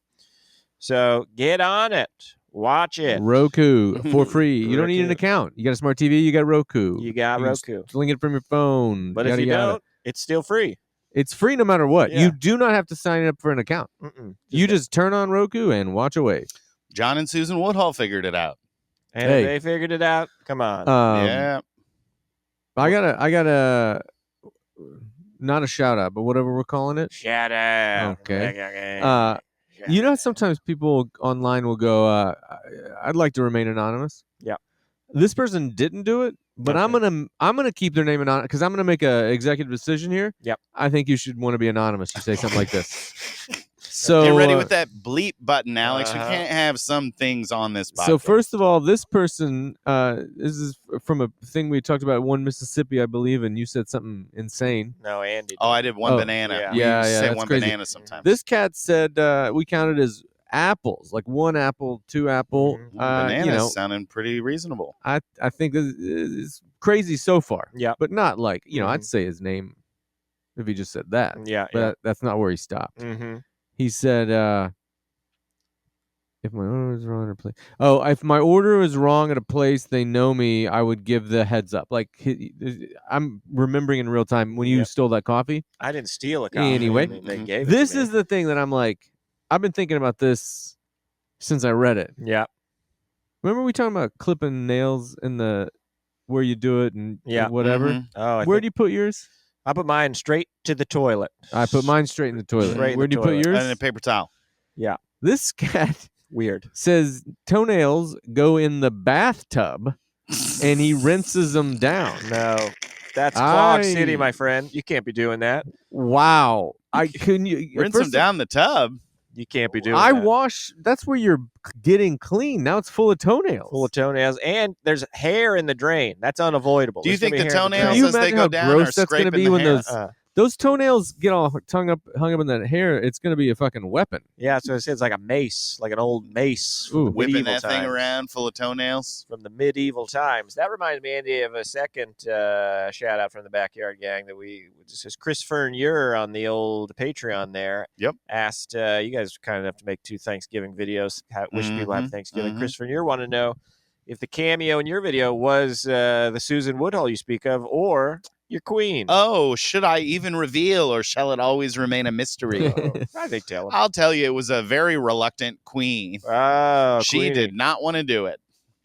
Speaker 2: So get on it. Watch it.
Speaker 1: Roku for free. You don't need an
Speaker 2: Roku.
Speaker 1: account. You got a smart TV. You got Roku.
Speaker 2: You got
Speaker 1: You can
Speaker 2: Roku.
Speaker 1: Sling it from your phone.
Speaker 2: But
Speaker 1: yada,
Speaker 2: if you
Speaker 1: yada.
Speaker 2: don't, it's still free.
Speaker 1: It's free no matter what.
Speaker 2: Yeah.
Speaker 1: You do not have to sign up for an account.
Speaker 2: Mm-mm.
Speaker 1: You just turn on Roku and watch away.
Speaker 3: John and Susan Woodhull figured it out.
Speaker 2: And
Speaker 1: Hey.
Speaker 2: if they figured it out, come on.
Speaker 3: Yeah.
Speaker 1: I got a not a shout out, but whatever we're calling it.
Speaker 2: Shout out.
Speaker 1: Okay. You know, sometimes people online will go, "I'd like to remain anonymous."
Speaker 2: Yeah.
Speaker 1: This person didn't do it, but
Speaker 2: Okay.
Speaker 1: I'm gonna keep their name anonymous because I'm gonna make a executive decision here.
Speaker 2: Yep.
Speaker 1: I think you should want to be anonymous. You say something like this. So
Speaker 3: Get ready with that bleep button, Alex. We
Speaker 2: Uh-huh.
Speaker 3: can't have some things on this podcast.
Speaker 1: So first of all, this person, this is from a thing we talked about, one Mississippi, I believe, and you said something insane.
Speaker 2: No, Andy.
Speaker 3: Oh, I did one
Speaker 1: Oh,
Speaker 3: banana.
Speaker 2: yeah.
Speaker 3: We
Speaker 1: Yeah,
Speaker 3: say
Speaker 1: that's
Speaker 3: one
Speaker 1: crazy.
Speaker 3: banana sometimes.
Speaker 1: This cat said we counted as apples, like 1 apple, 2 apple.
Speaker 2: Mhm.
Speaker 3: Bananas
Speaker 1: You know,
Speaker 3: sounding pretty reasonable.
Speaker 1: I think this is crazy so far.
Speaker 2: Yeah.
Speaker 1: But not like, you know, I'd
Speaker 2: Mhm.
Speaker 1: say his name if he just said that.
Speaker 2: Yeah.
Speaker 1: But that's not where he stopped.
Speaker 2: Mm-hmm.
Speaker 1: He said, If my order is wrong at a place, oh, if my order is wrong at a place, they know me. I would give the heads up. Like I'm remembering in real time when you
Speaker 2: Yep.
Speaker 1: stole that coffee.
Speaker 2: I didn't steal a coffee.
Speaker 1: Anyway,
Speaker 2: I mean, they gave it
Speaker 1: This
Speaker 2: to me.
Speaker 1: is the thing that I'm like, I've been thinking about this since I read it.
Speaker 2: Yeah.
Speaker 1: Remember we talking about clipping nails in the where you do it and
Speaker 2: Yeah.
Speaker 1: whatever.
Speaker 3: Mhm.
Speaker 2: Oh,
Speaker 1: Where do you put yours?
Speaker 2: I put mine straight to the toilet.
Speaker 1: I put mine straight in the toilet.
Speaker 2: Straight in
Speaker 1: Where
Speaker 2: the
Speaker 1: do you put
Speaker 2: toilet.
Speaker 1: yours?
Speaker 3: And a paper towel.
Speaker 2: Yeah.
Speaker 1: This cat
Speaker 2: Weird.
Speaker 1: says toenails go in the bathtub and he rinses them down.
Speaker 2: No. That's Clog
Speaker 1: I-
Speaker 2: City, my friend. You can't be doing that.
Speaker 1: Wow. I couldn't you
Speaker 3: Rinse them down the tub.
Speaker 2: You can't be doing
Speaker 1: I
Speaker 2: that.
Speaker 1: wash that's where you're getting clean. Now it's full of toenails.
Speaker 2: Full of toenails, and there's hair in the drain. That's unavoidable.
Speaker 3: Do you
Speaker 2: There's
Speaker 3: think
Speaker 2: gonna
Speaker 3: the
Speaker 2: be hair in
Speaker 3: toenails
Speaker 1: Can you
Speaker 3: as they
Speaker 1: imagine
Speaker 3: go
Speaker 1: how
Speaker 3: down
Speaker 1: gross
Speaker 3: are
Speaker 1: that's gonna
Speaker 3: scraping
Speaker 1: be
Speaker 3: the
Speaker 1: when
Speaker 3: hair?
Speaker 1: those toenails get all hung up in that hair? It's gonna be a fucking weapon.
Speaker 2: Yeah, so it's like a mace, like an old mace from
Speaker 1: Ooh.
Speaker 2: the
Speaker 3: Whipping
Speaker 2: medieval
Speaker 3: that thing
Speaker 2: times.
Speaker 3: around full of toenails.
Speaker 2: From the medieval times. That reminds me, Andy, of a second shout out from the Backyard Gang that this is Chris Fernure on the old Patreon there.
Speaker 3: Yep.
Speaker 2: Asked, you guys are kind enough to make 2 Thanksgiving videos. Wish people happy Thanksgiving. Chris Fernure wanted to know if the cameo in your video was the Susan Woodhull you speak of or your queen.
Speaker 3: Oh, should I even reveal or shall it always remain a mystery?
Speaker 2: I think tell him.
Speaker 3: I'll tell you, it was a very reluctant queen.
Speaker 2: Oh,
Speaker 3: She
Speaker 2: Queenie.
Speaker 3: did not want to do it.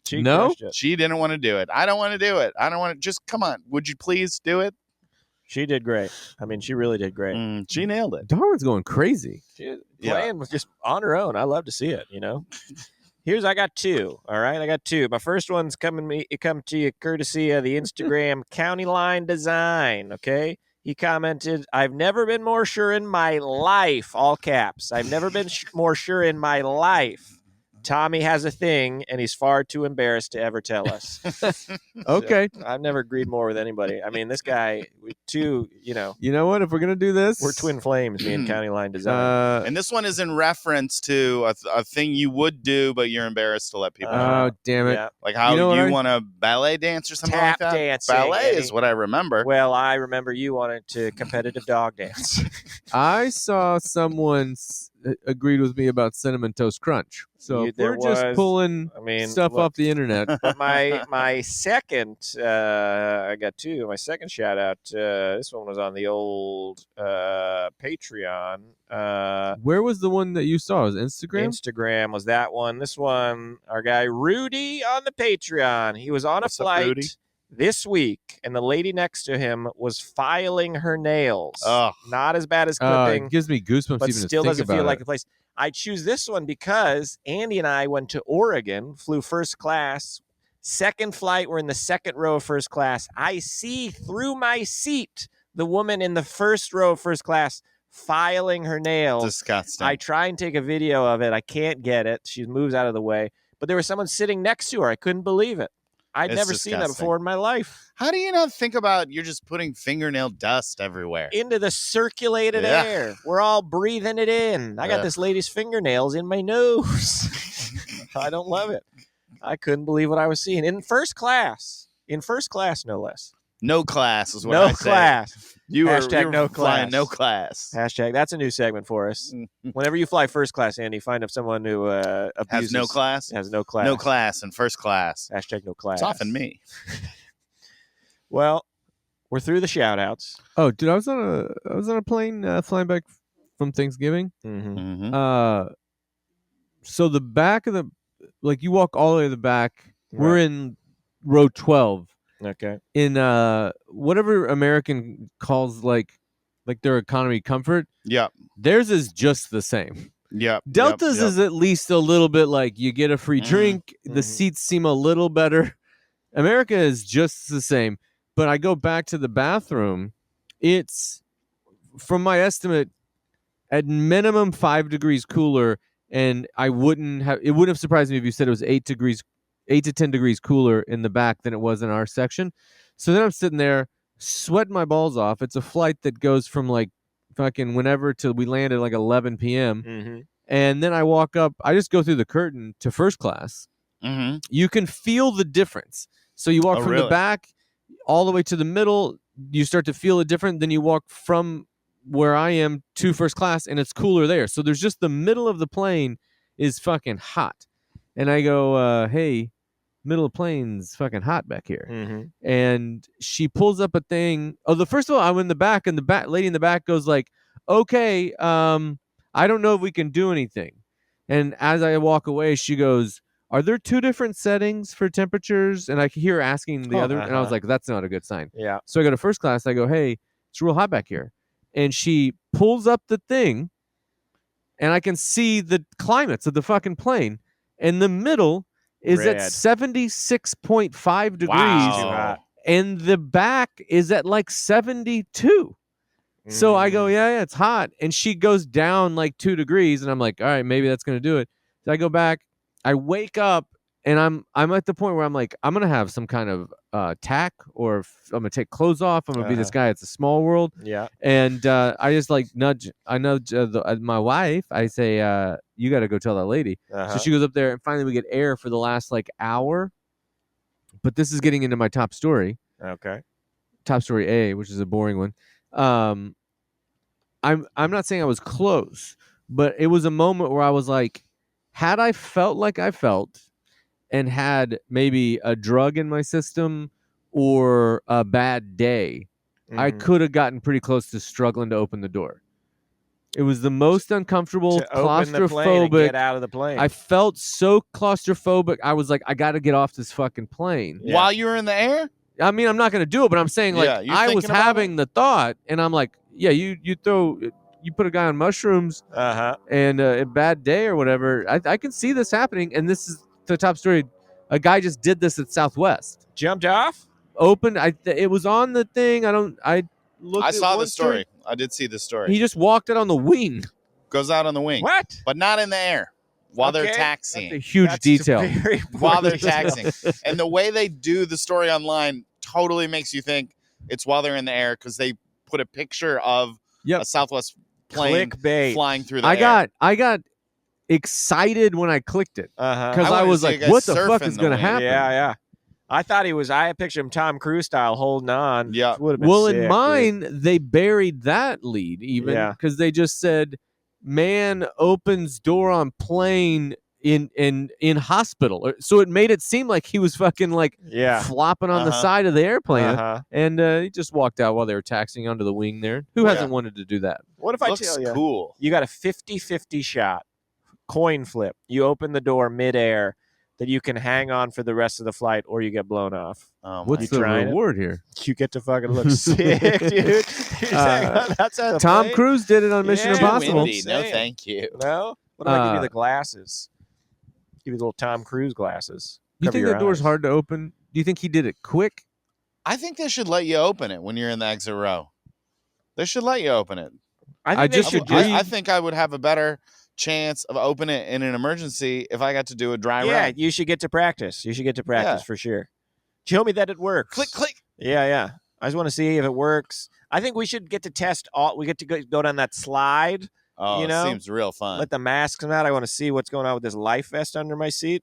Speaker 2: She
Speaker 1: No?
Speaker 2: crushed it.
Speaker 3: She didn't want to do it. I don't want to do it. I don't want to. Just come on. Would you please do it?
Speaker 2: She did great. I mean, she really did great.
Speaker 3: She nailed it.
Speaker 1: Darwin's going crazy.
Speaker 2: She
Speaker 3: Yeah.
Speaker 2: playing was just on her own. I love to see it. I got 2. All right, I got 2. My first one's come to you courtesy of the Instagram County Line Design. Okay, he commented, "I've never been more sure in my life." All caps. I've never been more sure in my life. Tommy has a thing, and he's far too embarrassed to ever tell us.
Speaker 1: Okay.
Speaker 2: I've never agreed more with anybody. I mean, this guy,
Speaker 1: You know what? If we're gonna do this,
Speaker 2: we're twin flames, me and County Line Design.
Speaker 3: And this one is in reference to a thing you would do, but you're embarrassed to let people know.
Speaker 1: Oh damn it!
Speaker 2: Yeah.
Speaker 3: Like how
Speaker 1: You know what I-
Speaker 3: want to ballet dance or something
Speaker 2: Tap
Speaker 3: like that?
Speaker 2: dancing,
Speaker 3: Ballet
Speaker 2: Eddie.
Speaker 3: is what I remember.
Speaker 2: Well, I remember you wanted to competitive dog dance.
Speaker 1: I saw someone agreed with me about cinnamon toast crunch. So if
Speaker 2: There
Speaker 1: we're just
Speaker 2: was-
Speaker 1: pulling
Speaker 2: I mean,
Speaker 1: stuff
Speaker 2: look,
Speaker 1: off the internet.
Speaker 2: But my second, I got 2. My second shout out. This one was on the old Patreon.
Speaker 1: Where was the one that you saw? Was it Instagram?
Speaker 2: Instagram was that one. This one, our guy Rudy on the Patreon. He was on
Speaker 3: What's
Speaker 2: a
Speaker 3: up,
Speaker 2: flight
Speaker 3: Rudy?
Speaker 2: this week, and the lady next to him was filing her nails.
Speaker 3: Ugh.
Speaker 2: Not as bad as clipping,
Speaker 1: It gives me goosebumps
Speaker 2: but
Speaker 1: even to
Speaker 2: still
Speaker 1: think
Speaker 2: doesn't
Speaker 1: about
Speaker 2: feel
Speaker 1: it.
Speaker 2: like the place. I choose this one because Andy and I went to Oregon, flew first class. Second flight, we're in the second row of first class. I see through my seat the woman in the first row of first class filing her nails.
Speaker 3: Disgusting.
Speaker 2: I try and take a video of it. I can't get it. She moves out of the way. But there was someone sitting next to her. I couldn't believe it. I'd
Speaker 3: It's
Speaker 2: never seen that
Speaker 3: disgusting.
Speaker 2: before in my life.
Speaker 3: How do you not think about you're just putting fingernail dust everywhere?
Speaker 2: Into the circulated
Speaker 3: Yeah.
Speaker 2: air. We're all breathing it in. I got
Speaker 3: Ugh.
Speaker 2: this lady's fingernails in my nose. I don't love it. I couldn't believe what I was seeing. In first class. In first class, no less.
Speaker 3: No class is what
Speaker 2: No
Speaker 3: I say.
Speaker 2: class.
Speaker 3: You were,
Speaker 2: Hashtag
Speaker 3: you were
Speaker 2: no
Speaker 3: flying
Speaker 2: class.
Speaker 3: no class.
Speaker 2: Hashtag. That's a new segment for us. Whenever you fly first class, Andy, find someone who abuses.
Speaker 3: Has no class?
Speaker 2: Has no class.
Speaker 3: No class and first class.
Speaker 2: Hashtag no class.
Speaker 3: It's often me.
Speaker 2: Well, we're through the shout outs.
Speaker 1: Oh, dude, I was on a plane flying back from Thanksgiving.
Speaker 2: Mm-hmm.
Speaker 3: Mm-hmm.
Speaker 1: So the back of the, like you walk all the way to the back. We're in row 12
Speaker 2: Okay.
Speaker 1: in whatever American calls like their economy comfort.
Speaker 3: Yep.
Speaker 1: Theirs is just the same.
Speaker 3: Yep.
Speaker 1: Delta's
Speaker 3: yep.
Speaker 1: is at least a little bit like you get a free drink. The
Speaker 2: Mhm.
Speaker 1: seats seem a little better. America is just the same. But I go back to the bathroom. It's, from my estimate, at minimum 5 degrees cooler. And it wouldn't have surprised me if you said it was 8 to 10 degrees cooler in the back than it was in our section. So then I'm sitting there sweating my balls off. It's a flight that goes from like fucking whenever till we land at like 11 p.m.
Speaker 2: Mm-hmm.
Speaker 1: And then I walk up, I just go through the curtain to first class.
Speaker 3: Mm-hmm.
Speaker 1: You can feel the difference. So you walk
Speaker 3: Oh,
Speaker 1: from
Speaker 3: really?
Speaker 1: the back all the way to the middle, you start to feel it different. Then you walk from where I am to first class and it's cooler there. So there's just the middle of the plane is fucking hot. And I go, hey, middle of plane's fucking hot back here.
Speaker 2: Mm-hmm.
Speaker 1: And she pulls up a thing. Oh, first of all, I'm in the back, and the lady in the back goes like, okay, I don't know if we can do anything. And as I walk away, she goes, are there 2 different settings for temperatures? And I can hear her asking the other, and I was like, that's not a good sign.
Speaker 2: Yeah.
Speaker 1: So I go to first class. I go, hey, it's real hot back here. And she pulls up the thing, and I can see the climates of the fucking plane. In the middle is
Speaker 2: Red.
Speaker 1: at 76.5 degrees,
Speaker 3: Wow.
Speaker 1: and the back is at like 72. So I go, yeah, it's hot. And she goes down like 2 degrees, and I'm like, all right, maybe that's gonna do it. So I go back, I wake up, and I'm at the point where I'm like, I'm gonna have some kind of tack, or I'm gonna take clothes off. I'm gonna be this guy. It's a small world.
Speaker 2: Yeah.
Speaker 1: And I just like nudge my wife. I say, you got to go tell that lady. So she goes up there, and finally we get air for the last like hour. But this is getting into my top story.
Speaker 2: Okay.
Speaker 1: Top story A, which is a boring one. I'm not saying I was close, but it was a moment where I was like, had I felt like I felt, and had maybe a drug in my system or a bad day, I could have gotten pretty close to struggling to open the door. It was the most uncomfortable,
Speaker 2: to open the plane and
Speaker 1: claustrophobic.
Speaker 2: get out of the plane.
Speaker 1: I felt so claustrophobic. I was like, I got to get off this fucking plane.
Speaker 2: Yeah.
Speaker 3: While you were in the air?
Speaker 1: I mean, I'm not going to do it, but I'm saying, like,
Speaker 3: Yeah, you're
Speaker 1: I was
Speaker 3: thinking about
Speaker 1: having the thought, and I'm like, yeah, you put a guy on mushrooms and a bad day or whatever. I can see this happening, and this is the top story. A guy just did this at Southwest.
Speaker 2: Jumped off?
Speaker 1: Opened. it was on the thing. I looked.
Speaker 3: I
Speaker 1: at
Speaker 3: saw
Speaker 1: one
Speaker 3: the story. I did see the story.
Speaker 1: He just walked it on the wing.
Speaker 3: Goes out on the wing.
Speaker 2: What?
Speaker 3: But not in the air while they're
Speaker 2: Okay.
Speaker 3: taxiing.
Speaker 1: That's a huge
Speaker 2: That's
Speaker 1: detail.
Speaker 2: very
Speaker 3: While they're
Speaker 2: important.
Speaker 3: taxiing. And the way they do the story online totally makes you think it's while they're in the air, because they put a picture of a Southwest plane
Speaker 2: Clickbait.
Speaker 3: flying through the air.
Speaker 1: I got excited when I clicked it because
Speaker 3: I
Speaker 1: I
Speaker 3: wanted
Speaker 1: was
Speaker 3: to see
Speaker 1: like,
Speaker 3: a guy
Speaker 1: what the fuck
Speaker 3: surfing
Speaker 1: is
Speaker 3: the
Speaker 1: going to
Speaker 3: wing.
Speaker 1: happen?
Speaker 2: Yeah. I thought I pictured him Tom Cruise style holding on.
Speaker 3: Yeah.
Speaker 2: Would have been
Speaker 1: Well,
Speaker 2: sick,
Speaker 1: in
Speaker 2: dude.
Speaker 1: mine, they buried that lead even
Speaker 2: Yeah.
Speaker 1: because they just said, man opens door on plane in hospital. So it made it seem like he was fucking like flopping on the side of the airplane. And he just walked out while they were taxiing onto the wing there. Who hasn't wanted to do that?
Speaker 2: What if I
Speaker 3: Looks
Speaker 2: tell you,
Speaker 3: cool.
Speaker 2: you got a 50-50 shot, coin flip. You open the door midair that you can hang on for the rest of the flight, or you get blown off.
Speaker 1: What's the
Speaker 2: trying it?
Speaker 1: reward here?
Speaker 2: You get to fucking look sick, dude. You're hanging on outside the
Speaker 1: Tom
Speaker 2: plane.
Speaker 1: Cruise did it on Mission
Speaker 2: Yeah,
Speaker 1: Impossible.
Speaker 3: Windy. No, thank you.
Speaker 2: No? What if I give you the glasses? Give you the little Tom Cruise glasses.
Speaker 1: Do you
Speaker 2: Cover
Speaker 1: think
Speaker 2: your
Speaker 1: that door's
Speaker 2: eyes.
Speaker 1: hard to open? Do you think he did it quick?
Speaker 3: I think they should let you open it when you're in the exit row. They should let you open it.
Speaker 2: I think they should do
Speaker 3: I think I would have a better chance of opening it in an emergency if I got to do a dry
Speaker 2: Yeah,
Speaker 3: run.
Speaker 2: you should get to practice. You should get to practice for sure. Show me that it works.
Speaker 3: Click, click.
Speaker 2: Yeah. I just want to see if it works. I think we should get to test all. We get to go down that slide.
Speaker 3: Oh,
Speaker 2: you know?
Speaker 3: it seems real fun.
Speaker 2: Let the masks come out. I want to see what's going on with this life vest under my seat.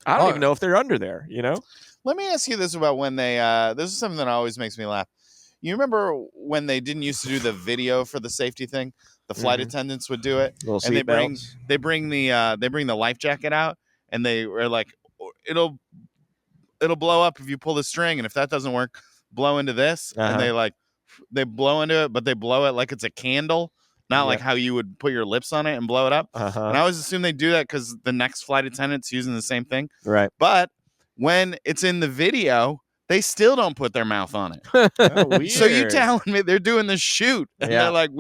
Speaker 2: I don't even know if they're under there, you know?
Speaker 3: Let me ask you this about when they this is something that always makes me laugh. You remember when they didn't used to do the video for the safety thing? The flight attendants would do it.
Speaker 2: Little
Speaker 3: and
Speaker 2: seat
Speaker 3: they bring the life jacket out, and they were like, it'll blow up if you pull the string, and if that doesn't work, blow into this. And they blow into it, but they blow it like it's a candle. Not like how you would put your lips on it and blow it up. And I always assume they do that because the next flight attendant's using the same thing.
Speaker 2: Right.
Speaker 3: But when it's in the video, they still don't put their mouth on it.
Speaker 2: Weird.
Speaker 3: So you telling me they're doing the shoot, and they're like,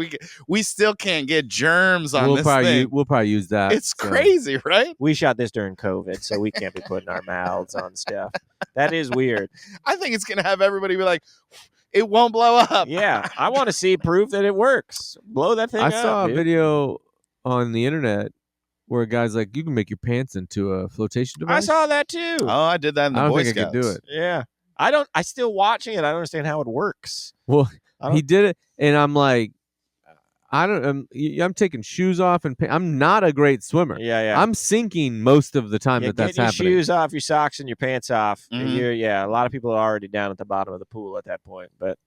Speaker 3: we still can't get germs on this thing.
Speaker 1: We'll probably use that.
Speaker 3: It's crazy, right?
Speaker 2: We shot this during COVID, so we can't be putting our mouths on stuff. That is weird.
Speaker 3: I think it's going to have everybody be like, it won't blow up.
Speaker 2: Yeah, I want to see proof that it works. Blow that thing up.
Speaker 1: I saw a
Speaker 2: dude.
Speaker 1: video on the internet where a guy's like, you can make your pants into a flotation device.
Speaker 2: I saw that too.
Speaker 3: Oh, I did that in the
Speaker 1: I don't
Speaker 3: Boy
Speaker 1: think
Speaker 3: Scouts.
Speaker 1: I could do it.
Speaker 2: Yeah. I still watching it. I don't understand how it works.
Speaker 1: Well, he did it, and I'm like, I'm taking shoes off, and I'm not a great swimmer.
Speaker 2: Yeah.
Speaker 1: I'm sinking most of the time that's
Speaker 2: get your
Speaker 1: happening.
Speaker 2: shoes off, your socks, and your pants off.
Speaker 3: Mhm.
Speaker 2: A lot of people are already down at the bottom of the pool at that point. But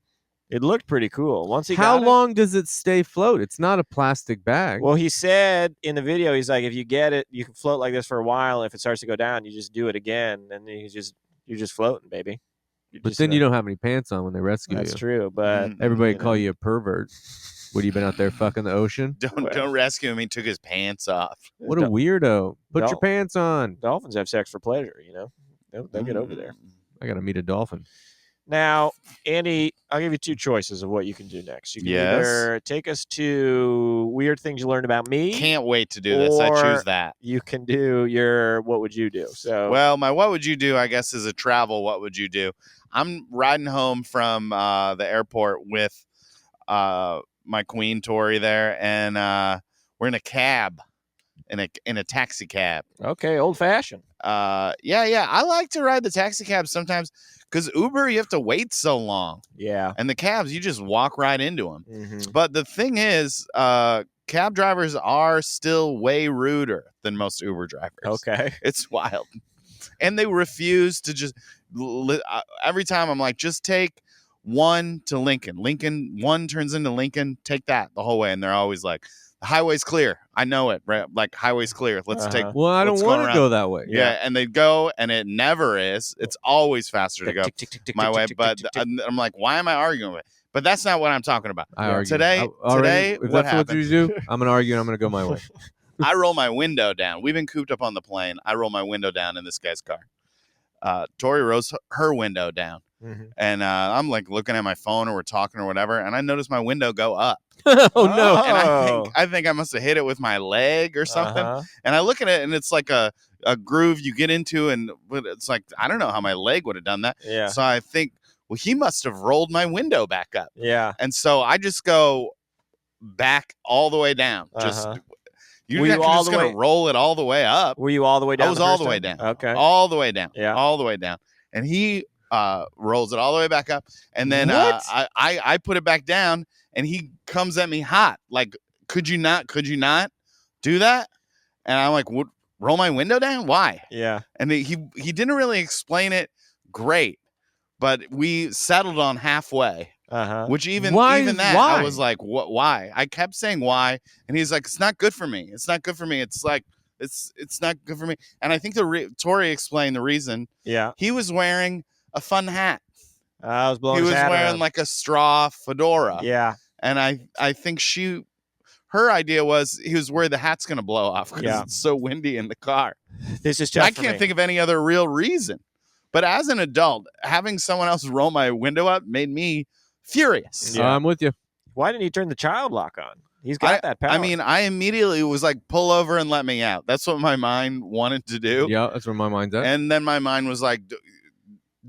Speaker 2: It looked pretty cool. Once he
Speaker 1: How
Speaker 2: got
Speaker 1: long does it stay float? It's not a plastic bag.
Speaker 2: Well, he said in the video, he's like, if you get it, you can float like this for a while. If it starts to go down, you just do it again, and you're just floating, baby.
Speaker 1: But then you don't have any pants on when they rescue
Speaker 2: That's
Speaker 1: you.
Speaker 2: true, but
Speaker 1: Everybody
Speaker 2: you
Speaker 1: call
Speaker 2: know.
Speaker 1: you a pervert. What, you been out there fucking the ocean?
Speaker 3: Don't rescue him. He took his pants off.
Speaker 1: What a weirdo. Put your
Speaker 2: Dol-
Speaker 1: pants on.
Speaker 2: Dolphins have sex for pleasure, you know. They'll get over there.
Speaker 1: I got to meet a dolphin.
Speaker 2: Now, Andy, I'll give you two choices of what you can do next. You can
Speaker 3: Yes.
Speaker 2: either take us to weird things you learned about me.
Speaker 3: Can't wait to do this. I
Speaker 2: or
Speaker 3: choose that.
Speaker 2: You can do your what would you do? So
Speaker 3: Well, my what would you do, I guess, is a travel what would you do. I'm riding home from the airport with my queen Tori there, and we're in a cab, in a taxi cab.
Speaker 2: okay, old fashioned.
Speaker 3: Yeah. I like to ride the taxi cab sometimes because Uber, you have to wait so long,
Speaker 2: Yeah.
Speaker 3: and the cabs, you just walk right into them.
Speaker 2: Mm-hmm.
Speaker 3: But the thing is, cab drivers are still way ruder than most Uber drivers.
Speaker 2: Okay.
Speaker 3: It's wild. And they refuse to just every time I'm like, just take 1 to Lincoln. 1 turns into Lincoln. Take that the whole way. And they're always like, the highway's clear. I know it, right? Like, highway's clear. Let's take.
Speaker 1: Well, I don't
Speaker 3: let's go
Speaker 1: want to
Speaker 3: around.
Speaker 1: go that way.
Speaker 3: Yeah. And they go, and it never is. It's always faster to go my way. But I'm like, why am I arguing with it? But that's not what I'm talking about.
Speaker 1: I argue.
Speaker 3: Today,
Speaker 1: if
Speaker 3: what
Speaker 1: that's
Speaker 3: happened?
Speaker 1: what you do, I'm gonna argue and I'm gonna go my way.
Speaker 3: I roll my window down. We've been cooped up on the plane. I roll my window down in this guy's car. Tori rolls her window down.
Speaker 2: Mm-hmm.
Speaker 3: And I'm like looking at my phone, or we're talking or whatever, and I notice my window go up.
Speaker 1: Oh no!
Speaker 3: And I think I must have hit it with my leg or something.
Speaker 2: Uh-huh.
Speaker 3: And I look at it, and it's like a groove you get into, and it's like, I don't know how my leg would have done that.
Speaker 2: Yeah.
Speaker 3: So I think, well, he must have rolled my window back up.
Speaker 2: Yeah.
Speaker 3: And so I just go back all the way down. Just you're
Speaker 2: Were
Speaker 3: not
Speaker 2: you all
Speaker 3: just
Speaker 2: the
Speaker 3: gonna
Speaker 2: way-
Speaker 3: roll it all the way up.
Speaker 2: Were you all the way down?
Speaker 3: I was
Speaker 2: the
Speaker 3: all
Speaker 2: first
Speaker 3: the way
Speaker 2: time?
Speaker 3: down.
Speaker 2: Okay.
Speaker 3: All the way down.
Speaker 2: Yeah.
Speaker 3: All the way down. And he rolls it all the way back up. And then
Speaker 2: What?
Speaker 3: I put it back down, and he comes at me hot. Like, could you not do that? And I'm like, roll my window down? Why?
Speaker 2: Yeah.
Speaker 3: And he didn't really explain it great, but we settled on halfway.
Speaker 2: Uh-huh.
Speaker 3: Which even
Speaker 1: Why?
Speaker 3: that,
Speaker 1: Why?
Speaker 3: I was like, what? Why? I kept saying why, and he's like, it's not good for me. It's not good for me. It's like, it's not good for me. And I think Tori explained the reason.
Speaker 2: Yeah.
Speaker 3: He was wearing a fun hat.
Speaker 2: I was blowing
Speaker 3: He
Speaker 2: his
Speaker 3: was
Speaker 2: hat
Speaker 3: wearing
Speaker 2: around.
Speaker 3: like a straw fedora.
Speaker 2: Yeah.
Speaker 3: And I think her idea was he was worried the hat's going to blow off because it's so windy in the car.
Speaker 2: This is tough
Speaker 3: I
Speaker 2: for
Speaker 3: can't
Speaker 2: me.
Speaker 3: think of any other real reason. But as an adult, having someone else roll my window up made me furious.
Speaker 2: Yeah.
Speaker 1: I'm with you.
Speaker 2: Why didn't he turn the child lock on? He's got that power.
Speaker 3: I mean, I immediately was like, pull over and let me out. That's what my mind wanted to do.
Speaker 1: Yeah, that's where my mind's at.
Speaker 3: And then my mind was like,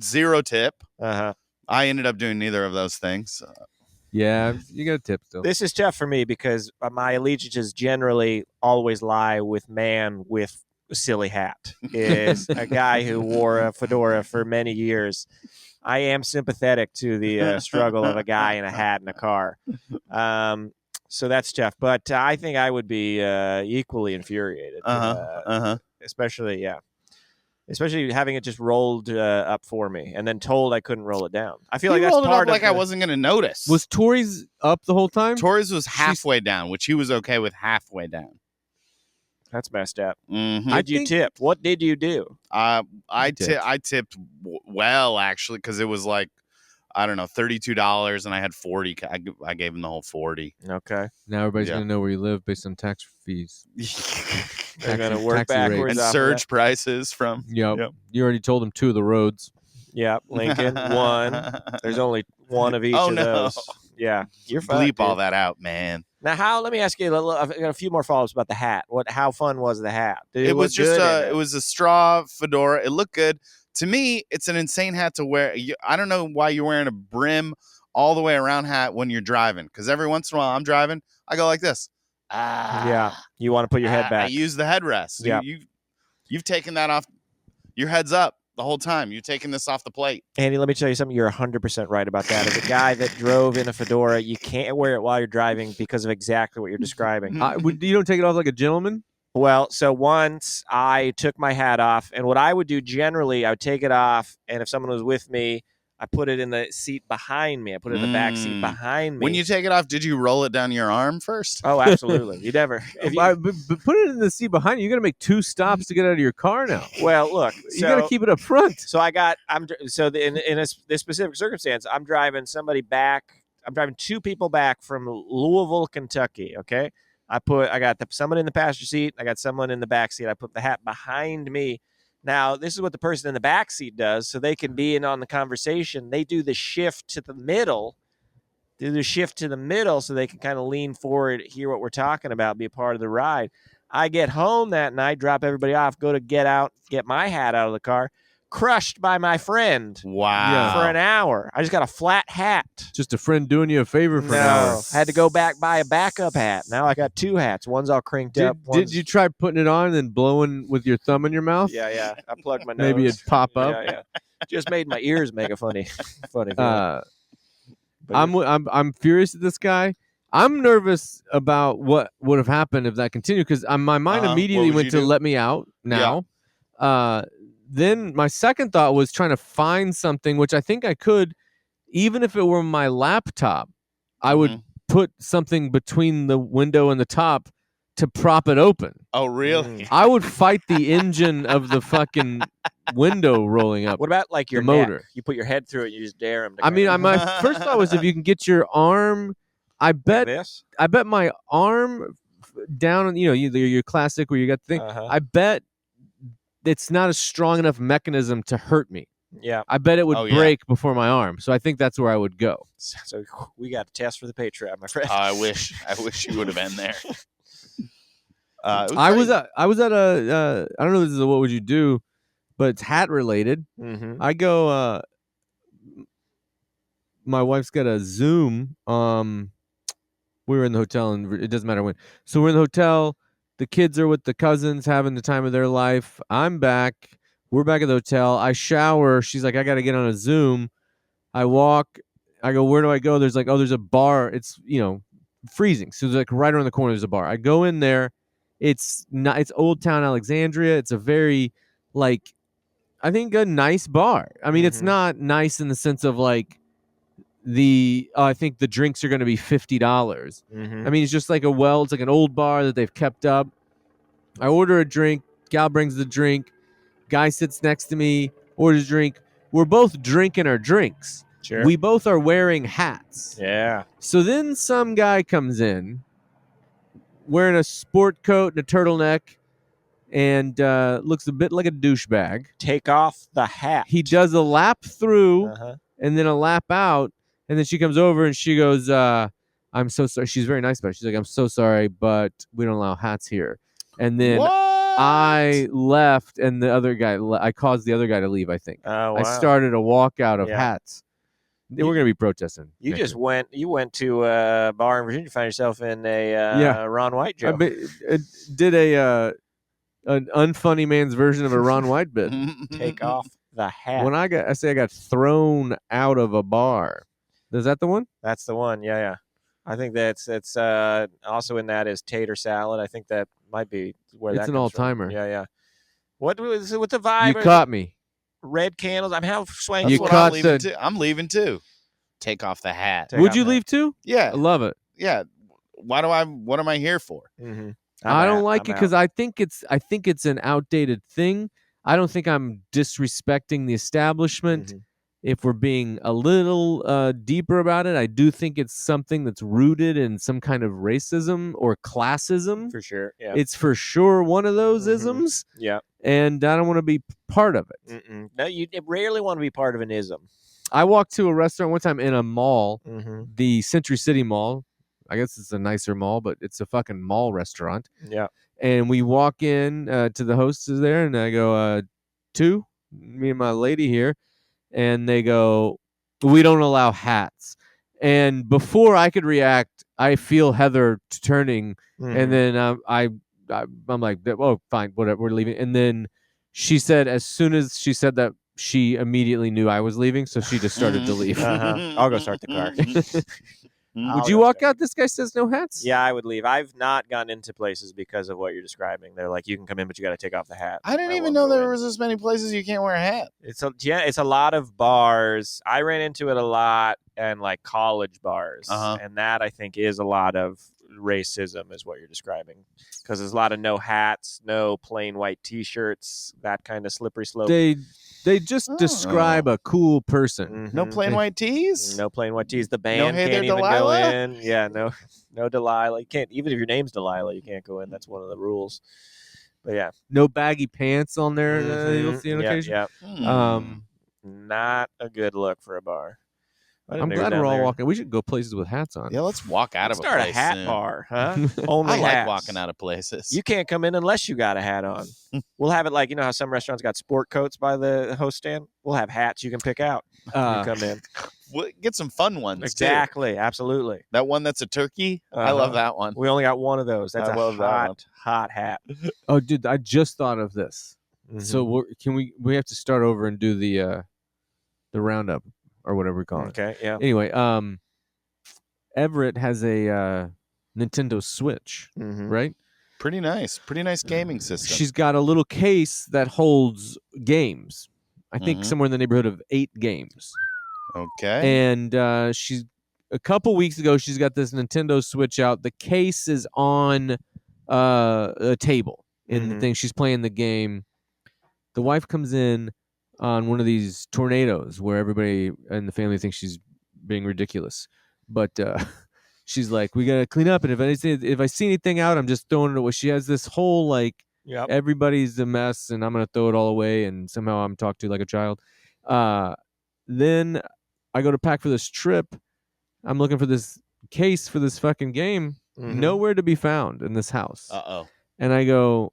Speaker 3: 0 tip.
Speaker 2: uh-huh.
Speaker 3: I ended up doing neither of those things.
Speaker 1: Yeah, you got a tip still.
Speaker 2: This is tough for me because my allegiances generally always lie with man with a silly hat. Is a guy who wore a fedora for many years. I am sympathetic to the struggle of a guy in a hat in a car. So that's tough. But I think I would be equally infuriated. Especially having it just rolled up for me and then told I couldn't roll it down. I feel like that's
Speaker 3: rolled it
Speaker 2: part
Speaker 3: up
Speaker 2: of
Speaker 3: like I wasn't going to notice.
Speaker 1: Was Tori's up the whole time?
Speaker 3: Tori's was halfway down, which he was okay with halfway down.
Speaker 2: That's messed up.
Speaker 3: Mm-hmm.
Speaker 2: Did you tip? What did you do?
Speaker 3: I tipped well, actually, because it was like, I don't know, $32, and I had 40. I gave him the whole 40.
Speaker 2: Okay.
Speaker 1: Now everybody's
Speaker 3: Yeah.
Speaker 1: gonna know where you live based on tax fees.
Speaker 2: They're going to work
Speaker 1: taxi rates.
Speaker 2: backwards.
Speaker 3: And
Speaker 2: off of
Speaker 3: surge prices from.
Speaker 1: Yep.
Speaker 3: Yep.
Speaker 1: You already told them 2 of the roads.
Speaker 2: that. Yeah. Lincoln, 1. There's only 1 of each
Speaker 3: Oh,
Speaker 2: of
Speaker 3: no.
Speaker 2: those. Yeah. You're fucked,
Speaker 3: Bleep all
Speaker 2: dude.
Speaker 3: that out, man.
Speaker 2: Now, let me ask you I've got a few more follow-ups about the hat. How fun was the hat? Did
Speaker 3: It was
Speaker 2: look
Speaker 3: just
Speaker 2: good?
Speaker 3: it was a straw fedora. It looked good. To me, it's an insane hat to wear. I don't know why you're wearing a brim all the way around hat when you're driving, because every once in a while I'm driving, I go like this.
Speaker 2: Yeah. You want to put your head
Speaker 3: I
Speaker 2: back.
Speaker 3: use the headrest.
Speaker 2: Yeah.
Speaker 3: You've taken that off. Your head's up the whole time. You're taking this off the plate.
Speaker 2: Andy, let me tell you something. You're 100% right about that. As a guy that drove in a fedora, you can't wear it while you're driving because of exactly what you're describing.
Speaker 1: You don't take it off like a gentleman?
Speaker 2: Well, so once I took my hat off, and what I would do generally, I would take it off, and if someone was with me, I put it in the seat behind me. I put it in the back seat behind me.
Speaker 3: When you take it off, did you roll it down your arm first?
Speaker 2: Oh, absolutely. You never. If you,
Speaker 1: but put it in the seat behind you. You got to make 2 stops to get out of your car now.
Speaker 2: well, look.
Speaker 1: You got to keep it up front.
Speaker 2: So in this specific circumstance, I'm driving somebody back. I'm driving 2 people back from Louisville, Kentucky. Okay. I got someone in the passenger seat. I got someone in the back seat. I put the hat behind me. Now, this is what the person in the back seat does, so they can be in on the conversation. They do the shift to the middle. So they can kind of lean forward, hear what we're talking about, be a part of the ride. I get home that night, drop everybody off, go to get my hat out of the car, crushed by my friend.
Speaker 3: Wow.
Speaker 2: For an hour. I just got a flat hat.
Speaker 1: Just a friend doing you a favor for an hour.
Speaker 2: I had to go back buy a backup hat. Now I got 2 hats. One's all crinked up.
Speaker 1: Did you try putting it on and blowing with your thumb in your mouth?
Speaker 2: Yeah. I plugged my nose.
Speaker 1: Maybe it'd pop up.
Speaker 2: Yeah. Just made my ears make a funny feeling.
Speaker 1: I'm furious at this guy. I'm nervous about what would have happened if that continued because my mind immediately went to let me out now. Yeah. Then my second thought was trying to find something, which I think I could, even if it were my laptop, I would put something between the window and the top to prop it open.
Speaker 3: Oh, really?
Speaker 1: I would fight the engine of the fucking window rolling up.
Speaker 2: What about like your
Speaker 1: motor?
Speaker 2: Neck? You put your head through it, you just dare him.
Speaker 1: My first thought was if you can get your arm. I bet my arm down. Your classic where you got the thing. I bet it's not a strong enough mechanism to hurt me.
Speaker 2: Yeah.
Speaker 1: I bet it would break before my arm. So I think that's where I would go.
Speaker 2: So we got a test for the Patreon, my friend.
Speaker 3: I wish you would have been there.
Speaker 1: I was at a I don't know if this is a what would you do, but it's hat related.
Speaker 2: Mm-hmm.
Speaker 1: I go my wife's got a Zoom. We were in the hotel and it doesn't matter when. So we're in the hotel. The kids are with the cousins having the time of their life. I'm back. We're back at the hotel. I shower. She's like, I got to get on a Zoom. I walk. I go, where do I go? There's there's a bar. It's, freezing. So there's right around the corner, there's a bar. I go in there. It's Old Town Alexandria. It's a very, I think a nice bar. I mean, it's not nice in the sense of I think the drinks are going to be $50.
Speaker 2: Mm-hmm.
Speaker 1: I mean, it's just it's like an old bar that they've kept up. I order a drink. Gal brings the drink. Guy sits next to me, orders a drink. We're both drinking our drinks.
Speaker 2: Sure.
Speaker 1: We both are wearing hats.
Speaker 2: Yeah.
Speaker 1: So then some guy comes in wearing a sport coat and a turtleneck and looks a bit like a douchebag.
Speaker 2: Take off the hat.
Speaker 1: He does a lap through and then a lap out. And then she comes over and she goes, I'm so sorry. She's very nice about it. She's like, I'm so sorry, but we don't allow hats here. And then I left and I caused the other guy to leave, I think.
Speaker 2: Oh, wow.
Speaker 1: I started a walkout of hats. We're going to be protesting.
Speaker 2: You went to a bar in Virginia, found yourself in a Ron White joke.
Speaker 1: I did an unfunny man's version of a Ron White bit.
Speaker 2: Take off the hat.
Speaker 1: When I got thrown out of a bar. Is that the one?
Speaker 2: That's the one. Yeah. I think that's also in that is tater salad. I think that might be where
Speaker 1: it's
Speaker 2: that
Speaker 1: an
Speaker 2: comes
Speaker 1: all-timer.
Speaker 2: From. Yeah. What was the vibe?
Speaker 1: You caught me.
Speaker 2: Red candles. I'm how swanky.
Speaker 3: I'm leaving too. Take off the hat.
Speaker 1: Would you leave too?
Speaker 3: Yeah.
Speaker 1: I love it.
Speaker 3: Yeah. What am I here for?
Speaker 2: Mm-hmm.
Speaker 1: I don't like it because I think it's an outdated thing. I don't think I'm disrespecting the establishment.
Speaker 2: Mm-hmm.
Speaker 1: If we're being a little deeper about it, I do think it's something that's rooted in some kind of racism or classism.
Speaker 2: For sure. Yeah.
Speaker 1: It's for sure one of those isms.
Speaker 2: Yeah.
Speaker 1: And I don't want to be part of it.
Speaker 2: Mm-mm. No, you rarely want to be part of an ism.
Speaker 1: I walked to a restaurant one time in a mall,
Speaker 2: Mm-hmm.
Speaker 1: the Century City Mall. I guess it's a nicer mall, but it's a fucking mall restaurant.
Speaker 2: Yeah.
Speaker 1: And we walk in to the hostess there, and I go, 2, me and my lady here. And they go, we don't allow hats. And before I could react, I feel Heather turning.
Speaker 2: Mm-hmm.
Speaker 1: And then I'm like, oh, fine, whatever, we're leaving. And then she said, as soon as she said that, she immediately knew I was leaving. So she just started to leave.
Speaker 2: I'll go start the car.
Speaker 1: Would you walk out? This guy says no hats.
Speaker 2: Yeah, I would leave. I've not gone into places because of what you're describing. They're like, you can come in, but you got to take off the hat.
Speaker 3: I didn't even know there was this many places you can't wear a hat.
Speaker 2: It's a lot of bars. I ran into it a lot and like college bars, and that I think is a lot of racism, is what you're describing, because there's a lot of no hats, no plain white T-shirts, that kind of slippery slope.
Speaker 1: They just describe a cool person.
Speaker 2: Mm-hmm.
Speaker 3: No plain white tees?
Speaker 2: No plain white tees. The band can't even go in. Yeah, no Delilah. You can't, even if your name's Delilah, you can't go in. That's one of the rules. But yeah.
Speaker 1: No baggy pants on there you'll see on occasion.
Speaker 2: Yeah. Not a good look for a bar.
Speaker 1: I'm glad we're all walking. We should go places with hats on.
Speaker 3: Yeah, let's walk out of a place.
Speaker 2: Start a hat bar, huh? Only
Speaker 3: I like
Speaker 2: hats.
Speaker 3: walking out of places.
Speaker 2: You can't come in unless you got a hat on. We'll have it like, you know how some restaurants got sport coats by the host stand? We'll have hats you can pick out when you come in.
Speaker 3: We'll get some fun ones,
Speaker 2: Exactly.
Speaker 3: too.
Speaker 2: Absolutely.
Speaker 3: That one that's a turkey? I love that one.
Speaker 2: We only got one of those. That's hot hat.
Speaker 1: Oh, dude, I just thought of this. Mm-hmm. So we have to start over and do the roundup or whatever we call it.
Speaker 2: Okay, yeah.
Speaker 1: Anyway, Everett has a Nintendo Switch, right?
Speaker 3: Pretty nice gaming system.
Speaker 1: She's got a little case that holds games. I think somewhere in the neighborhood of 8 games.
Speaker 3: Okay.
Speaker 1: And she's a couple weeks ago, she's got this Nintendo Switch out. The case is on a table in the thing. She's playing the game. The wife comes in on one of these tornadoes where everybody in the family thinks she's being ridiculous. But she's like, we got to clean up. And if I see anything out, I'm just throwing it away. She has this whole like, everybody's a mess and I'm going to throw it all away. And somehow I'm talked to like a child. Then I go to pack for this trip. I'm looking for this case for this fucking game. Nowhere to be found in this house.
Speaker 3: Uh-oh.
Speaker 1: And I go,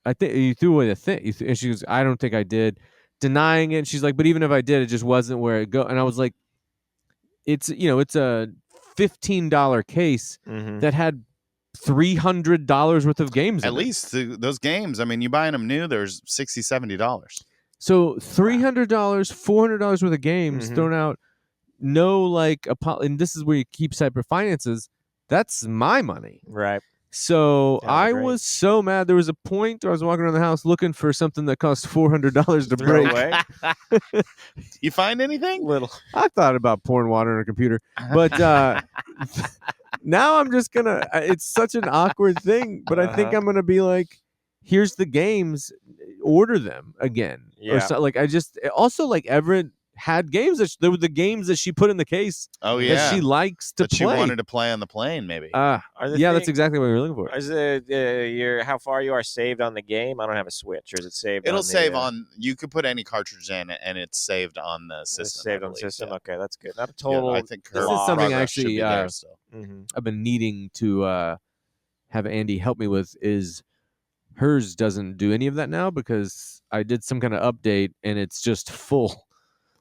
Speaker 1: I think you threw away the thing. And she goes, I don't think I did. Denying it. She's like, but even if I did, it just wasn't where it go. And I was like, it's a $15 case that had $300 worth of games.
Speaker 3: At least those games. I mean, you buying them new, there's $60, $70.
Speaker 1: So $300, $400 worth of games thrown out. No, like, and this is where you keep separate finances. That's my money.
Speaker 2: Right.
Speaker 1: So I was so mad. There was a point where I was walking around the house looking for something that cost $400 to break.
Speaker 2: Away.
Speaker 3: You find anything?
Speaker 2: Little.
Speaker 1: I thought about pouring water on a computer, but now I'm just gonna. It's such an awkward thing, but I think I'm gonna be like, "Here's the games, order them again."
Speaker 2: Yeah.
Speaker 1: Or so, like I just also like Everett had games there were the games that she put in the case.
Speaker 3: Oh yeah,
Speaker 1: that she likes to play.
Speaker 3: She wanted to play on the plane, maybe.
Speaker 1: That's exactly what we were looking for.
Speaker 2: Is it how far you are saved on the game? I don't have a Switch, or is it saved?
Speaker 3: It'll save on. You could put any cartridge in, and it's saved on the system.
Speaker 2: It's saved on the system. Yeah. Okay, that's good. Not a total.
Speaker 3: Yeah, I think
Speaker 1: this is something actually I've been needing to have Andy help me with. Is hers doesn't do any of that now because I did some kind of update and it's just full.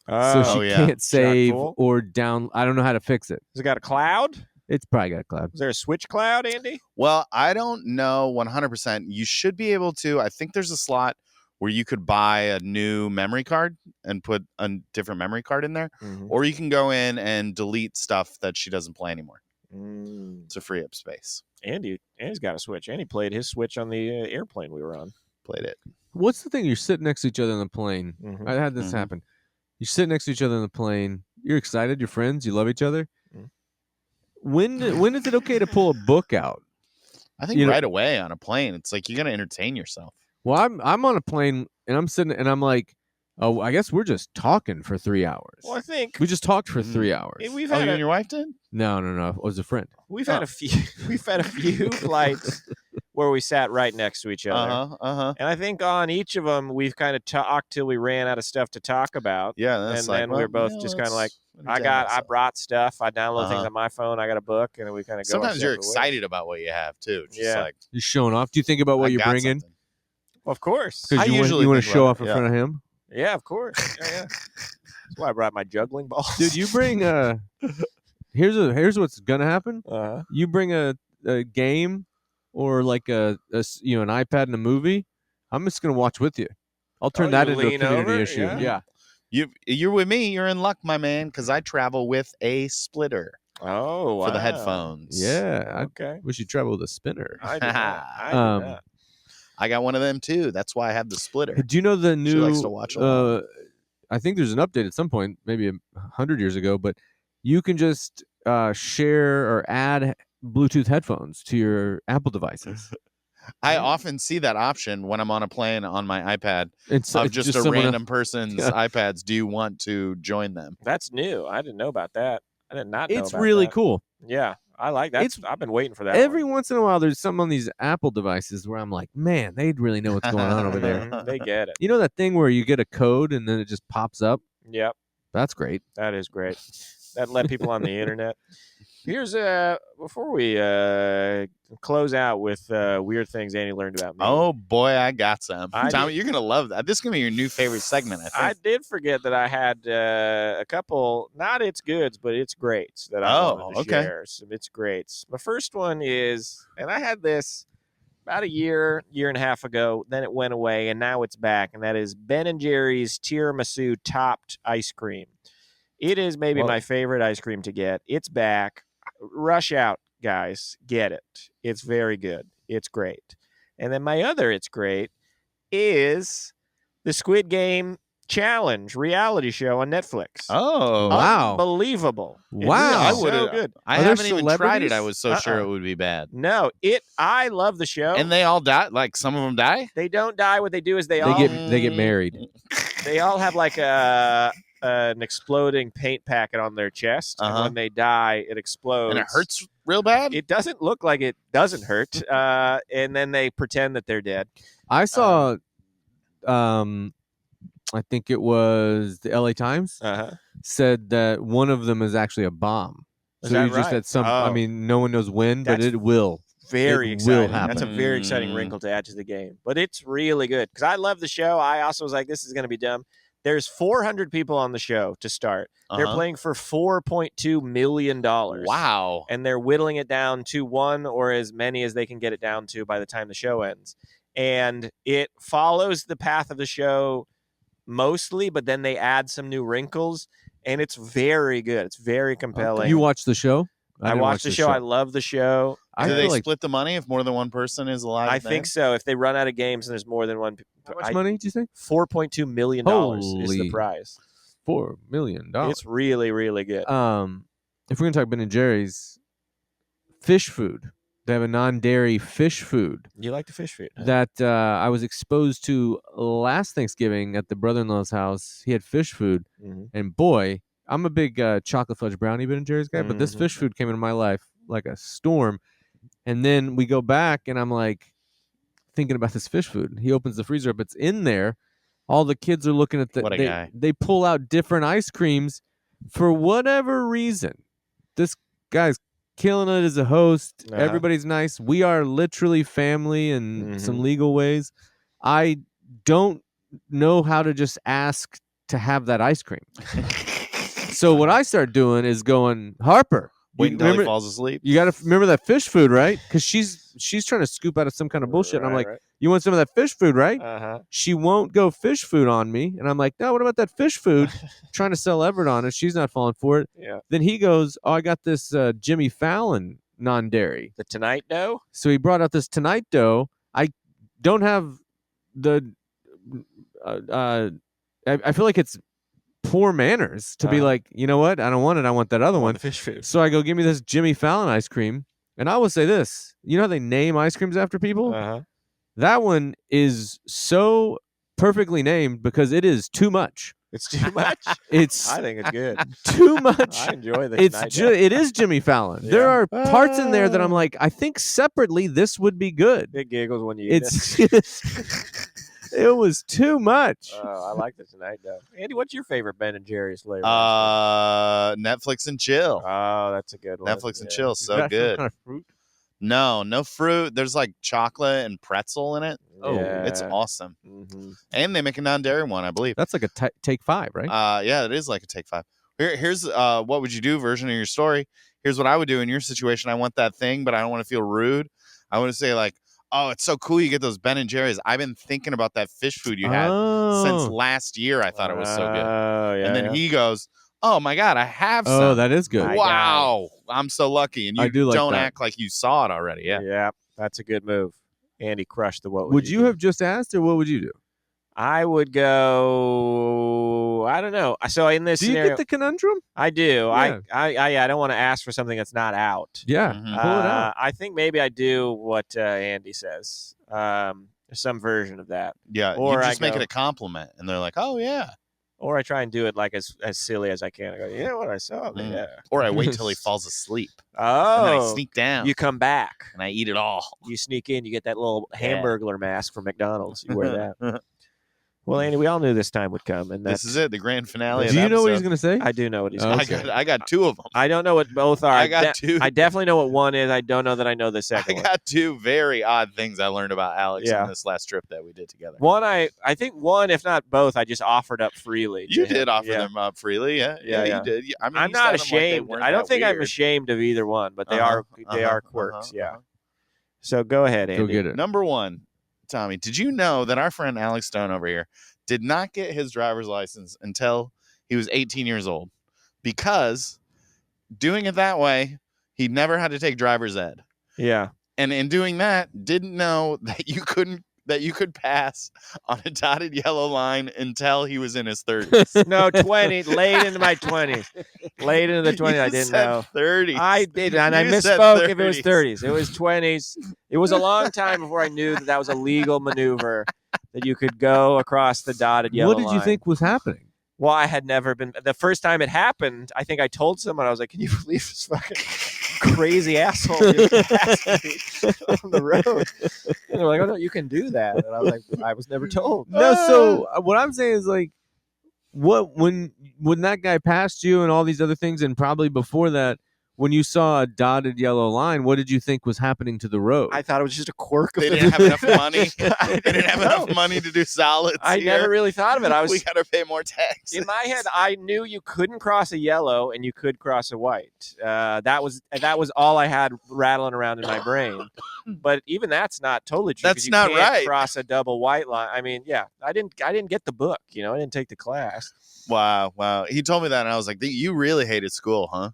Speaker 1: So she can't save or down. I don't know how to fix it.
Speaker 2: Has it got a cloud?
Speaker 1: It's probably got a cloud.
Speaker 2: Is there a Switch cloud, Andy?
Speaker 3: Well, I don't know 100%. You should be able to. I think there's a slot where you could buy a new memory card and put a different memory card in there. Or you can go in and delete stuff that she doesn't play anymore. To free up space.
Speaker 2: Andy's got a Switch. Andy played his Switch on the airplane we were on.
Speaker 3: Played it.
Speaker 1: What's the thing? You're sitting next to each other on the plane. I had this happen. You sit next to each other on the plane. You're excited. You're friends. You love each other. When is it okay to pull a book out?
Speaker 3: I think right away on a plane. It's like you're gonna entertain yourself.
Speaker 1: Well, I'm on a plane and I'm sitting and I'm like, oh, I guess we're just talking for 3 hours.
Speaker 2: Well, I think
Speaker 1: we just talked for 3 hours.
Speaker 2: We've
Speaker 3: you and your wife did?
Speaker 1: No. It was a friend.
Speaker 2: We've had a few flights where we sat right next to each other. And I think on each of them we've kind of talked till we ran out of stuff to talk about.
Speaker 3: Yeah, that's
Speaker 2: and then we were both just kind of like, I brought stuff. I download things on my phone. I got a book, and then we kind of go.
Speaker 3: Sometimes you're excited about what you have too. Just like
Speaker 1: you're showing off. Do you think about what you're bringing?
Speaker 2: Well, of course.
Speaker 1: Because you want to show off in front of him.
Speaker 2: Yeah, of course. Yeah. That's why I brought my juggling balls.
Speaker 1: Dude, you bring here's what's gonna happen. You bring a game or like an iPad and a movie. I'm just gonna watch with you. I'll turn that into a community issue. Yeah.
Speaker 3: You're with me. You're in luck, my man, because I travel with a splitter.
Speaker 2: Oh, wow.
Speaker 3: for the headphones.
Speaker 1: Yeah,
Speaker 2: Okay.
Speaker 1: we should travel with a spinner.
Speaker 2: I do not. I do
Speaker 1: Um,
Speaker 2: not.
Speaker 3: I got one of them too. That's why I have the splitter.
Speaker 1: Do you know the new?
Speaker 3: She likes to watch along.
Speaker 1: I think there's an update at some point, maybe 100 years ago, but you can just share or add Bluetooth headphones to your Apple devices.
Speaker 3: I often see that option when I'm on a plane on my iPad
Speaker 1: It's
Speaker 3: of
Speaker 1: it's
Speaker 3: just a
Speaker 1: someone
Speaker 3: random person's
Speaker 1: Yeah.
Speaker 3: iPads. Do you want to join them?
Speaker 2: That's new. I didn't know about that. I did not know
Speaker 1: It's
Speaker 2: about
Speaker 1: really
Speaker 2: that.
Speaker 1: cool.
Speaker 2: Yeah, I like that.
Speaker 1: It's-
Speaker 2: I've been waiting for that.
Speaker 1: Every
Speaker 2: one.
Speaker 1: once in a while, there's something on these Apple devices where I'm like, man, they really know what's going on over there.
Speaker 2: Mhm, they get it.
Speaker 1: You know that thing where you get a code and then it just pops up?
Speaker 2: Yep,
Speaker 1: That's great.
Speaker 2: that is great. That let people on the internet. Here's before we close out with weird things Andy learned about me.
Speaker 3: Oh boy, I got some.
Speaker 2: I
Speaker 3: Tommy, you're gonna love that. This is gonna be your new favorite segment. I think.
Speaker 2: I did forget that I had a couple, not it's goods, but it's greats that I wanted to
Speaker 3: okay.
Speaker 2: share. Some it's greats. My first one is, and I had this about a year and a half ago. Then it went away, and now it's back. And that is Ben & Jerry's tiramisu topped ice cream. It is maybe
Speaker 1: Whoa.
Speaker 2: my favorite ice cream to get. It's back. Rush out, guys. Get it. It's very good. It's great. And then my other it's great is the Squid Game Challenge reality show on Netflix.
Speaker 3: Oh
Speaker 1: Wow.
Speaker 2: Unbelievable. It's
Speaker 1: Wow.
Speaker 3: I
Speaker 2: so
Speaker 3: would've-
Speaker 2: good.
Speaker 3: I
Speaker 1: Are there
Speaker 3: haven't even tried
Speaker 1: celebrities?
Speaker 3: it. I was so sure
Speaker 2: Uh-uh.
Speaker 3: it would be bad.
Speaker 2: No, I love the show.
Speaker 3: And they all die. Like some of them die.
Speaker 2: They don't die. What they do is they
Speaker 1: They
Speaker 2: all
Speaker 1: get married.
Speaker 2: they all have like an exploding paint packet on their chest, and
Speaker 3: Uh-huh.
Speaker 2: when they die, it explodes.
Speaker 3: And it hurts real bad.
Speaker 2: It doesn't look like it doesn't hurt, and then they pretend that they're dead.
Speaker 1: I saw, I think it was the LA Times
Speaker 2: Uh-huh.
Speaker 1: said that one of them is actually a bomb.
Speaker 2: Is
Speaker 1: So
Speaker 2: that
Speaker 1: you just
Speaker 2: right?
Speaker 1: at some. I
Speaker 2: Oh.
Speaker 1: mean, no one knows when, but
Speaker 2: That's
Speaker 1: it will.
Speaker 2: Very
Speaker 1: It will
Speaker 2: exciting. That's a
Speaker 3: happen.
Speaker 2: very exciting wrinkle to add to the game, but it's really good because I love the show. I also was like, this is going to be dumb. There's 400 people on the show to start. They're
Speaker 3: Uh-huh.
Speaker 2: playing for $4.2 million.
Speaker 3: Wow.
Speaker 2: And they're whittling it down to one or as many as they can get it down to by the time the show ends. And it follows the path of the show mostly, but then they add some new wrinkles, and it's very good. It's very compelling.
Speaker 1: You watched the show?
Speaker 2: I
Speaker 1: didn't
Speaker 2: watched
Speaker 1: watch
Speaker 2: the show. I love the show.
Speaker 1: I
Speaker 3: Do
Speaker 1: feel
Speaker 3: they
Speaker 1: like
Speaker 3: split the money if more than one person is alive?
Speaker 2: I
Speaker 3: in there?
Speaker 2: think so. If they run out of games and there's more than one,
Speaker 1: how much money did you say?
Speaker 2: $4.2 million is the
Speaker 1: Holy-
Speaker 2: prize.
Speaker 1: $4 million.
Speaker 2: It's really, really good.
Speaker 1: If we're gonna talk Ben & Jerry's, fish food. They have a non-dairy fish food
Speaker 2: You like the fish food? Huh?
Speaker 1: that I was exposed to last Thanksgiving at the brother-in-law's house. He had fish food,
Speaker 2: Mhm.
Speaker 1: and boy, I'm a big chocolate fudge brownie Ben & Jerry's guy, but this
Speaker 2: Mhm.
Speaker 1: fish food came into my life like a storm. And then we go back, and I'm like thinking about this fish food. He opens the freezer up; it's in there. All the kids are looking at the.
Speaker 3: What a guy.
Speaker 1: They pull out different ice creams for whatever reason. This guy's killing it as a host.
Speaker 2: Uh-huh.
Speaker 1: Everybody's nice. We are literally family in some
Speaker 2: Mhm.
Speaker 1: legal ways. I don't know how to just ask to have that ice cream. So what I start doing is going, Harper, you
Speaker 3: Wait until he
Speaker 1: remember,
Speaker 3: falls asleep.
Speaker 1: you got to remember that fish food, right? Because she's trying to scoop out of some kind of bullshit. And I'm like, you want some of that fish food, right?
Speaker 2: Uh-huh.
Speaker 1: She won't go fish food on me. And I'm like, no, what about that fish food? Trying to sell Everett on it. She's not falling for it.
Speaker 2: Yeah.
Speaker 1: Then he goes, oh, I got this Jimmy Fallon non-dairy.
Speaker 2: The Tonight Dough?
Speaker 1: So he brought out this Tonight Dough. I don't have the I feel like it's poor manners to be like, you know what? I don't want it. I want that other one.
Speaker 2: The fish food.
Speaker 1: So I go, give me this Jimmy Fallon ice cream. And I will say this. You know how they name ice creams after people?
Speaker 2: Uh-huh.
Speaker 1: That one is so perfectly named because it is too much.
Speaker 2: It's too much?
Speaker 1: It's
Speaker 2: I think it's good.
Speaker 1: too much.
Speaker 2: I enjoy the
Speaker 1: It's
Speaker 2: Tonight Dough.
Speaker 1: it is Jimmy Fallon. There
Speaker 2: Yeah.
Speaker 1: are parts in there that I'm like, I think separately this would be good.
Speaker 2: It giggles when you eat
Speaker 1: It's
Speaker 2: it.
Speaker 1: it was too much.
Speaker 2: I like the Tonight Dough. Andy, what's your favorite Ben & Jerry's flavor?
Speaker 3: Netflix and chill.
Speaker 2: Oh, that's a good one.
Speaker 3: Netflix and
Speaker 2: Yeah.
Speaker 3: chill,
Speaker 1: Is
Speaker 3: so
Speaker 1: that some
Speaker 3: good.
Speaker 1: kind of fruit?
Speaker 3: No fruit. There's like chocolate and pretzel in it.
Speaker 1: Oh,
Speaker 2: Yeah.
Speaker 3: It's awesome.
Speaker 2: Mhm.
Speaker 3: And they make a non-dairy one, I believe.
Speaker 1: That's like a take 5, right?
Speaker 3: Yeah, it is like a take 5. Here's what would you do version of your story. Here's what I would do in your situation. I want that thing, but I don't want to feel rude. I want to say like, oh, it's so cool you get those Ben & Jerry's. I've been thinking about that fish food you had since last year. I thought it was so good.
Speaker 2: Oh, yeah.
Speaker 3: And then he goes, Oh my God, I have some.
Speaker 1: Oh, that is good.
Speaker 2: My
Speaker 3: Wow, I'm so lucky. And you
Speaker 1: I do like
Speaker 3: don't
Speaker 1: that.
Speaker 3: act like you saw it already. Yeah.
Speaker 2: That's a good move. Andy crushed the what
Speaker 1: Would you
Speaker 2: do?
Speaker 1: have just asked, or what would you do?
Speaker 2: I would go. I don't know. So in this
Speaker 1: Do you
Speaker 2: scenario,
Speaker 1: get the conundrum?
Speaker 2: I do.
Speaker 1: Yeah.
Speaker 2: I don't want to ask for something that's not out.
Speaker 1: Yeah,
Speaker 3: Mhm.
Speaker 1: pull it out.
Speaker 2: I think maybe I do what Andy says. Some version of that,
Speaker 3: Yeah.
Speaker 2: Or
Speaker 3: you
Speaker 2: I
Speaker 3: just make it
Speaker 2: go-
Speaker 3: a compliment, and they're like, "Oh yeah."
Speaker 2: or I try and do it like as silly as I can. I go, you know what I saw?
Speaker 3: Mm.
Speaker 2: Yeah.
Speaker 3: Or I wait till he falls asleep, and then I
Speaker 2: Oh,
Speaker 3: sneak down
Speaker 2: you come back.
Speaker 3: and I eat it all.
Speaker 2: You sneak in. You get that little
Speaker 3: Yeah.
Speaker 2: Hamburglar mask from McDonald's. You wear that. Well, Andy, we all knew this time would come, and
Speaker 3: This is it, the grand finale.
Speaker 1: Do
Speaker 3: of
Speaker 1: you know what he's
Speaker 3: episode.
Speaker 1: going to say?
Speaker 2: I do know what he's
Speaker 1: Oh,
Speaker 2: going
Speaker 3: I
Speaker 2: to say.
Speaker 3: got I got two of them.
Speaker 2: I don't know what both are.
Speaker 3: I got two.
Speaker 2: I definitely know what one is. I don't know that I know the second
Speaker 3: I
Speaker 2: one.
Speaker 3: got two very odd things I learned about Alex
Speaker 2: Yeah.
Speaker 3: on this last trip that we did together.
Speaker 2: One, I think one, if not both, I just offered up freely.
Speaker 3: You
Speaker 2: to
Speaker 3: did
Speaker 2: him.
Speaker 3: offer
Speaker 2: Yeah.
Speaker 3: them up freely, yeah.
Speaker 2: Yeah, yeah.
Speaker 3: You did. I mean,
Speaker 2: I'm
Speaker 3: you
Speaker 2: not
Speaker 3: said them like they
Speaker 2: ashamed.
Speaker 3: weren't
Speaker 2: I don't
Speaker 3: that
Speaker 2: think I'm
Speaker 3: weird.
Speaker 2: ashamed of either one, but they are quirks. Yeah. So go ahead, Andy.
Speaker 1: Go get it.
Speaker 3: Number one, Tommy, did you know that our friend Alex Stone over here did not get his driver's license until he was 18 years old? Because doing it that way, he never had to take driver's ed.
Speaker 2: Yeah.
Speaker 3: And in doing that, didn't know that you could pass on a dotted yellow line until he was in his 30s.
Speaker 2: No, 20, late into my 20s. Late into the 20s, I
Speaker 3: You
Speaker 2: didn't
Speaker 3: said
Speaker 2: know.
Speaker 3: 30s.
Speaker 2: I did, and I
Speaker 3: You said
Speaker 2: misspoke if it was
Speaker 3: 30s.
Speaker 2: 30s. It was 20s. It was a long time before I knew that was a legal maneuver, that you could go across the dotted yellow
Speaker 1: What did you
Speaker 2: line.
Speaker 1: think was happening?
Speaker 2: Well, I had never been. The first time it happened, I think I told someone, I was like, can you believe this fucking crazy asshole just passed me on the road? And they're like, oh, no, you can do that. And I was like, I was never told.
Speaker 1: No, so what I'm saying is like, what when that guy passed you and all these other things, and probably before that, when you saw a dotted yellow line, what did you think was happening to the road?
Speaker 2: I thought it was just a quirk of
Speaker 3: They
Speaker 2: the
Speaker 3: didn't have enough money.
Speaker 2: I
Speaker 3: They didn't have
Speaker 2: know.
Speaker 3: enough money to do solids.
Speaker 2: I
Speaker 3: here.
Speaker 2: never really thought of it. I was
Speaker 3: We got to pay more tax.
Speaker 2: in my head. I knew you couldn't cross a yellow and you could cross a white. That was all I had rattling around in my brain. But even that's not totally true. 'cause
Speaker 3: That's
Speaker 2: you
Speaker 3: not
Speaker 2: can't
Speaker 3: right.
Speaker 2: Cross a double white line. I mean, yeah, I didn't get the book. I didn't take the class.
Speaker 3: Wow. He told me that, and I was like, "You really hated school, huh?"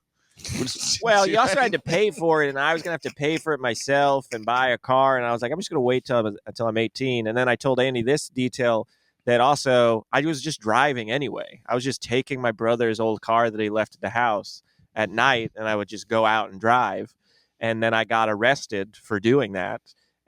Speaker 2: Well, you also had to pay for it, and I was gonna have to pay for it myself and buy a car. And I was like, I'm just gonna wait until I'm 18. And then I told Andy this detail, that also I was just driving anyway. I was just taking my brother's old car that he left at the house at night, and I would just go out and drive. And then I got arrested for doing that.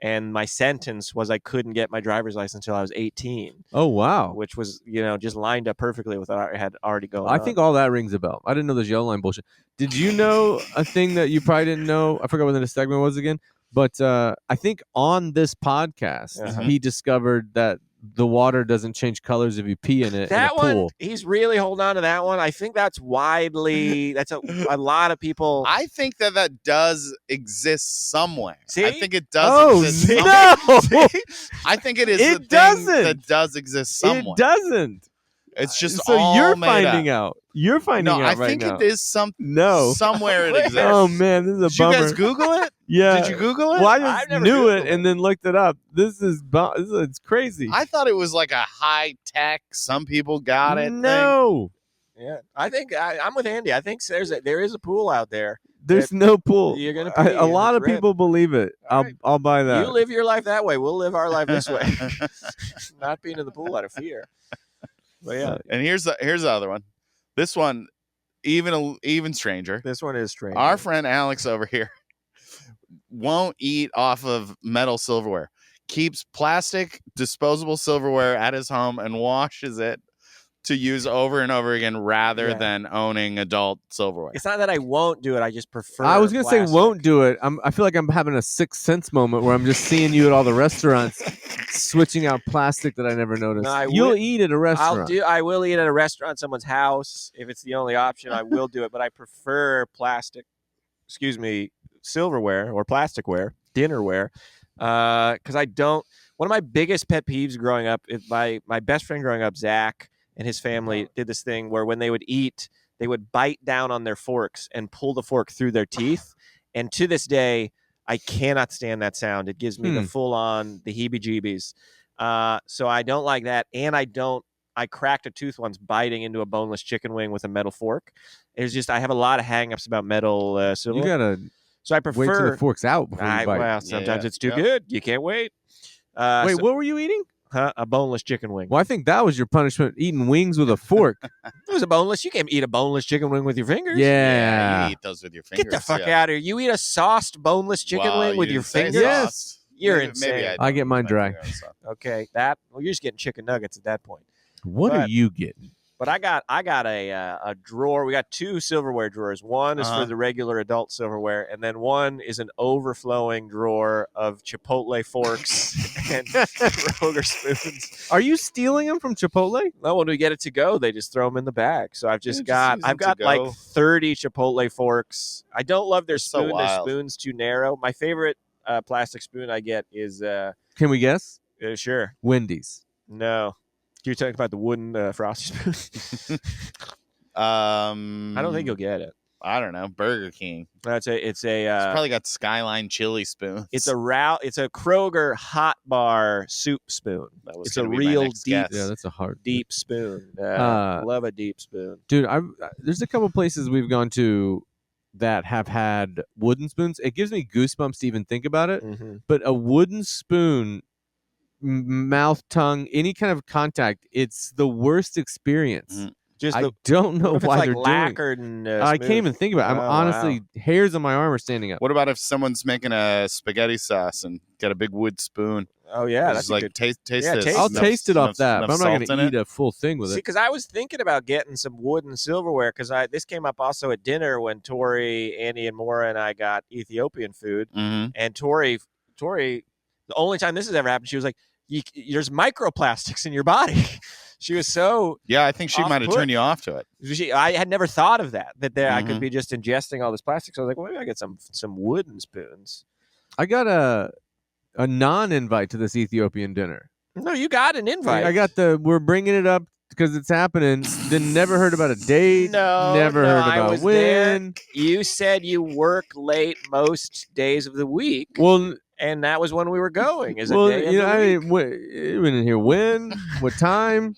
Speaker 2: And my sentence was I couldn't get my driver's license until I was 18,
Speaker 1: oh wow!
Speaker 2: which was, just lined up perfectly with what I had already going on.
Speaker 1: I think all that rings a bell. I didn't know this yellow line bullshit. Did you know a thing that you probably didn't know? I forgot what the segment was again, but I think on this podcast
Speaker 2: Uh-huh.
Speaker 1: he discovered that the water doesn't change colors if you pee in it
Speaker 2: that
Speaker 1: in a
Speaker 2: one,
Speaker 1: pool.
Speaker 2: he's really holding on to that one. I think that's widely, that's a lot of people.
Speaker 3: I think that does exist somewhere.
Speaker 2: See?
Speaker 3: I think it does
Speaker 1: Oh
Speaker 3: exist
Speaker 1: no!
Speaker 3: somewhere. I think it is
Speaker 1: It
Speaker 3: the thing
Speaker 1: doesn't.
Speaker 3: that does exist somewhere.
Speaker 1: It doesn't.
Speaker 3: It's just
Speaker 1: so
Speaker 3: all
Speaker 1: you're
Speaker 3: made
Speaker 1: finding
Speaker 3: up.
Speaker 1: out. You're finding
Speaker 3: No,
Speaker 1: out
Speaker 3: I
Speaker 1: right
Speaker 3: think
Speaker 1: now.
Speaker 3: it is
Speaker 1: No.
Speaker 3: somewhere it exists.
Speaker 1: Oh man, this is a
Speaker 3: Did you
Speaker 1: bummer.
Speaker 3: guys Google it?
Speaker 1: Yeah.
Speaker 3: Did you Google it?
Speaker 1: Well, I
Speaker 2: I've
Speaker 1: just
Speaker 2: never
Speaker 1: knew
Speaker 2: Googled
Speaker 1: it
Speaker 2: it.
Speaker 1: and then looked it up. It's crazy.
Speaker 3: I thought it was like a high tech. Some people got it. thing.
Speaker 1: No,
Speaker 2: Yeah, I think I'm with Andy. I think there is a pool out there.
Speaker 1: there's no pool.
Speaker 2: You're gonna pee,
Speaker 1: A
Speaker 2: and
Speaker 1: lot
Speaker 2: it's
Speaker 1: of
Speaker 2: red.
Speaker 1: people believe it.
Speaker 2: All right.
Speaker 1: I'll buy that.
Speaker 2: You live your life that way. We'll live our life this way. Not being in the pool out of fear. But yeah,
Speaker 3: And here's the other one. This one, even stranger.
Speaker 2: this one is strange.
Speaker 3: Our friend Alex over here won't eat off of metal silverware. Keeps plastic disposable silverware at his home and washes it to use over and over again rather
Speaker 2: Yeah.
Speaker 3: than owning adult silverware.
Speaker 2: It's not that I won't do it. I just prefer.
Speaker 1: I was gonna say
Speaker 2: plastic.
Speaker 1: won't do it. I feel like I'm having a Sixth Sense moment where I'm just seeing you at all the restaurants switching out plastic that I never noticed.
Speaker 2: No, I
Speaker 1: You'll
Speaker 2: will-
Speaker 1: eat at a restaurant.
Speaker 2: I will eat at a restaurant, someone's house. If it's the only option, I will do it. But I prefer silverware or plasticware, dinnerware, because I don't. One of my biggest pet peeves growing up, my best friend growing up, Zach, and his family did this thing where when they would eat, they would bite down on their forks and pull the fork through their teeth. And to this day, I cannot stand that sound. It gives me the full-on, the heebie-jeebies. So I don't like that, and I don't I cracked a tooth once biting into a boneless chicken wing with a metal fork. It was just I have a lot of hangups about metal
Speaker 1: You
Speaker 2: silverware.
Speaker 1: gotta
Speaker 2: So I
Speaker 1: wait till
Speaker 2: prefer.
Speaker 1: the fork's out before you bite.
Speaker 2: Well, sometimes
Speaker 3: Yeah.
Speaker 2: it's too good. You can't wait.
Speaker 1: Wait,
Speaker 2: So-
Speaker 1: what were you eating?
Speaker 2: a boneless chicken wing.
Speaker 1: Well, I think that was your punishment, eating wings with a fork.
Speaker 2: It was a boneless. You can't eat a boneless chicken wing with your fingers.
Speaker 1: Yeah.
Speaker 3: You eat those with your fingers.
Speaker 2: Get the fuck out of here. You eat a sauced boneless chicken wing with your fingers?
Speaker 1: Yes.
Speaker 2: You're
Speaker 3: maybe,
Speaker 2: insane.
Speaker 3: Maybe
Speaker 1: I get mine dry.
Speaker 2: Okay, well, you're just getting chicken nuggets at that point.
Speaker 1: What are you getting?
Speaker 2: But I got a drawer. We got 2 silverware drawers. One is for the regular adult silverware, and then one is an overflowing drawer of Chipotle forks and Kroger spoons.
Speaker 1: Are you stealing them from Chipotle?
Speaker 2: No, when we get it to go, they just throw them in the bag. So I've
Speaker 3: use
Speaker 2: I've
Speaker 3: them
Speaker 2: got
Speaker 3: to
Speaker 2: like
Speaker 3: go.
Speaker 2: 30 Chipotle forks. I don't love their
Speaker 3: So
Speaker 2: spoon. Their
Speaker 3: wild.
Speaker 2: spoon's too narrow. My favorite plastic spoon I get is
Speaker 1: Can we guess?
Speaker 2: sure.
Speaker 1: Wendy's.
Speaker 2: No. You're talking about the wooden frosty spoon. I don't think you'll get it.
Speaker 3: I don't know. Burger King.
Speaker 2: It's
Speaker 3: It's probably got Skyline chili spoons.
Speaker 2: It's a Kroger hot bar soup spoon. It's a
Speaker 3: gonna be my
Speaker 2: real
Speaker 3: next
Speaker 2: deep,
Speaker 3: guess.
Speaker 1: Yeah, that's a hard.
Speaker 2: deep spoon. Love a deep spoon.
Speaker 1: Dude, there's a couple places we've gone to that have had wooden spoons. It gives me goosebumps to even think about it.
Speaker 2: Mm-hmm.
Speaker 1: But a wooden spoon, mouth, tongue, any kind of contact, it's the worst experience.
Speaker 3: Mhm.
Speaker 2: Just
Speaker 1: I don't know
Speaker 2: what if
Speaker 1: why
Speaker 2: it's
Speaker 1: they're
Speaker 2: like
Speaker 1: doing.
Speaker 2: lacquered and
Speaker 1: I can't even think about it. I'm
Speaker 2: Oh,
Speaker 1: honestly, hairs on my arm are standing up.
Speaker 3: What about if someone's making a spaghetti sauce and got a big wood spoon?
Speaker 2: Oh yeah,
Speaker 3: It's
Speaker 2: that's
Speaker 3: like
Speaker 2: good.
Speaker 3: taste
Speaker 2: Yeah,
Speaker 3: this.
Speaker 2: taste
Speaker 1: I'll
Speaker 2: enough-
Speaker 1: taste it off
Speaker 3: enough-
Speaker 1: that,
Speaker 3: enough
Speaker 1: but I'm not
Speaker 3: salt
Speaker 1: going
Speaker 3: in
Speaker 1: to
Speaker 3: it?
Speaker 1: eat a full thing with
Speaker 2: See,
Speaker 1: it.
Speaker 2: because I was thinking about getting some wooden silverware because this came up also at dinner when Tori, Andy, and Maura and I got Ethiopian food,
Speaker 3: Mhm.
Speaker 2: and Tori, the only time this has ever happened, she was like, "There's microplastics in your body." She was so.
Speaker 3: Yeah, I think she might have
Speaker 2: Off-put.
Speaker 3: turned you off to it.
Speaker 2: I had never thought of that I could
Speaker 3: Mhm.
Speaker 2: be just ingesting all this plastic. So I was like, well, maybe I get some wooden spoons.
Speaker 1: I got a non-invite to this Ethiopian dinner.
Speaker 2: No, you got an invite.
Speaker 1: I got we're bringing it up because it's happening. Then never heard about a date.
Speaker 2: No,
Speaker 1: never heard
Speaker 2: I
Speaker 1: about
Speaker 2: was there.
Speaker 1: when.
Speaker 2: You said you work late most days of the week.
Speaker 1: Well,
Speaker 2: And that was when we were going. Is
Speaker 1: well,
Speaker 2: a day of
Speaker 1: you know,
Speaker 2: the
Speaker 1: I
Speaker 2: week.
Speaker 1: didn't even hear when, what time.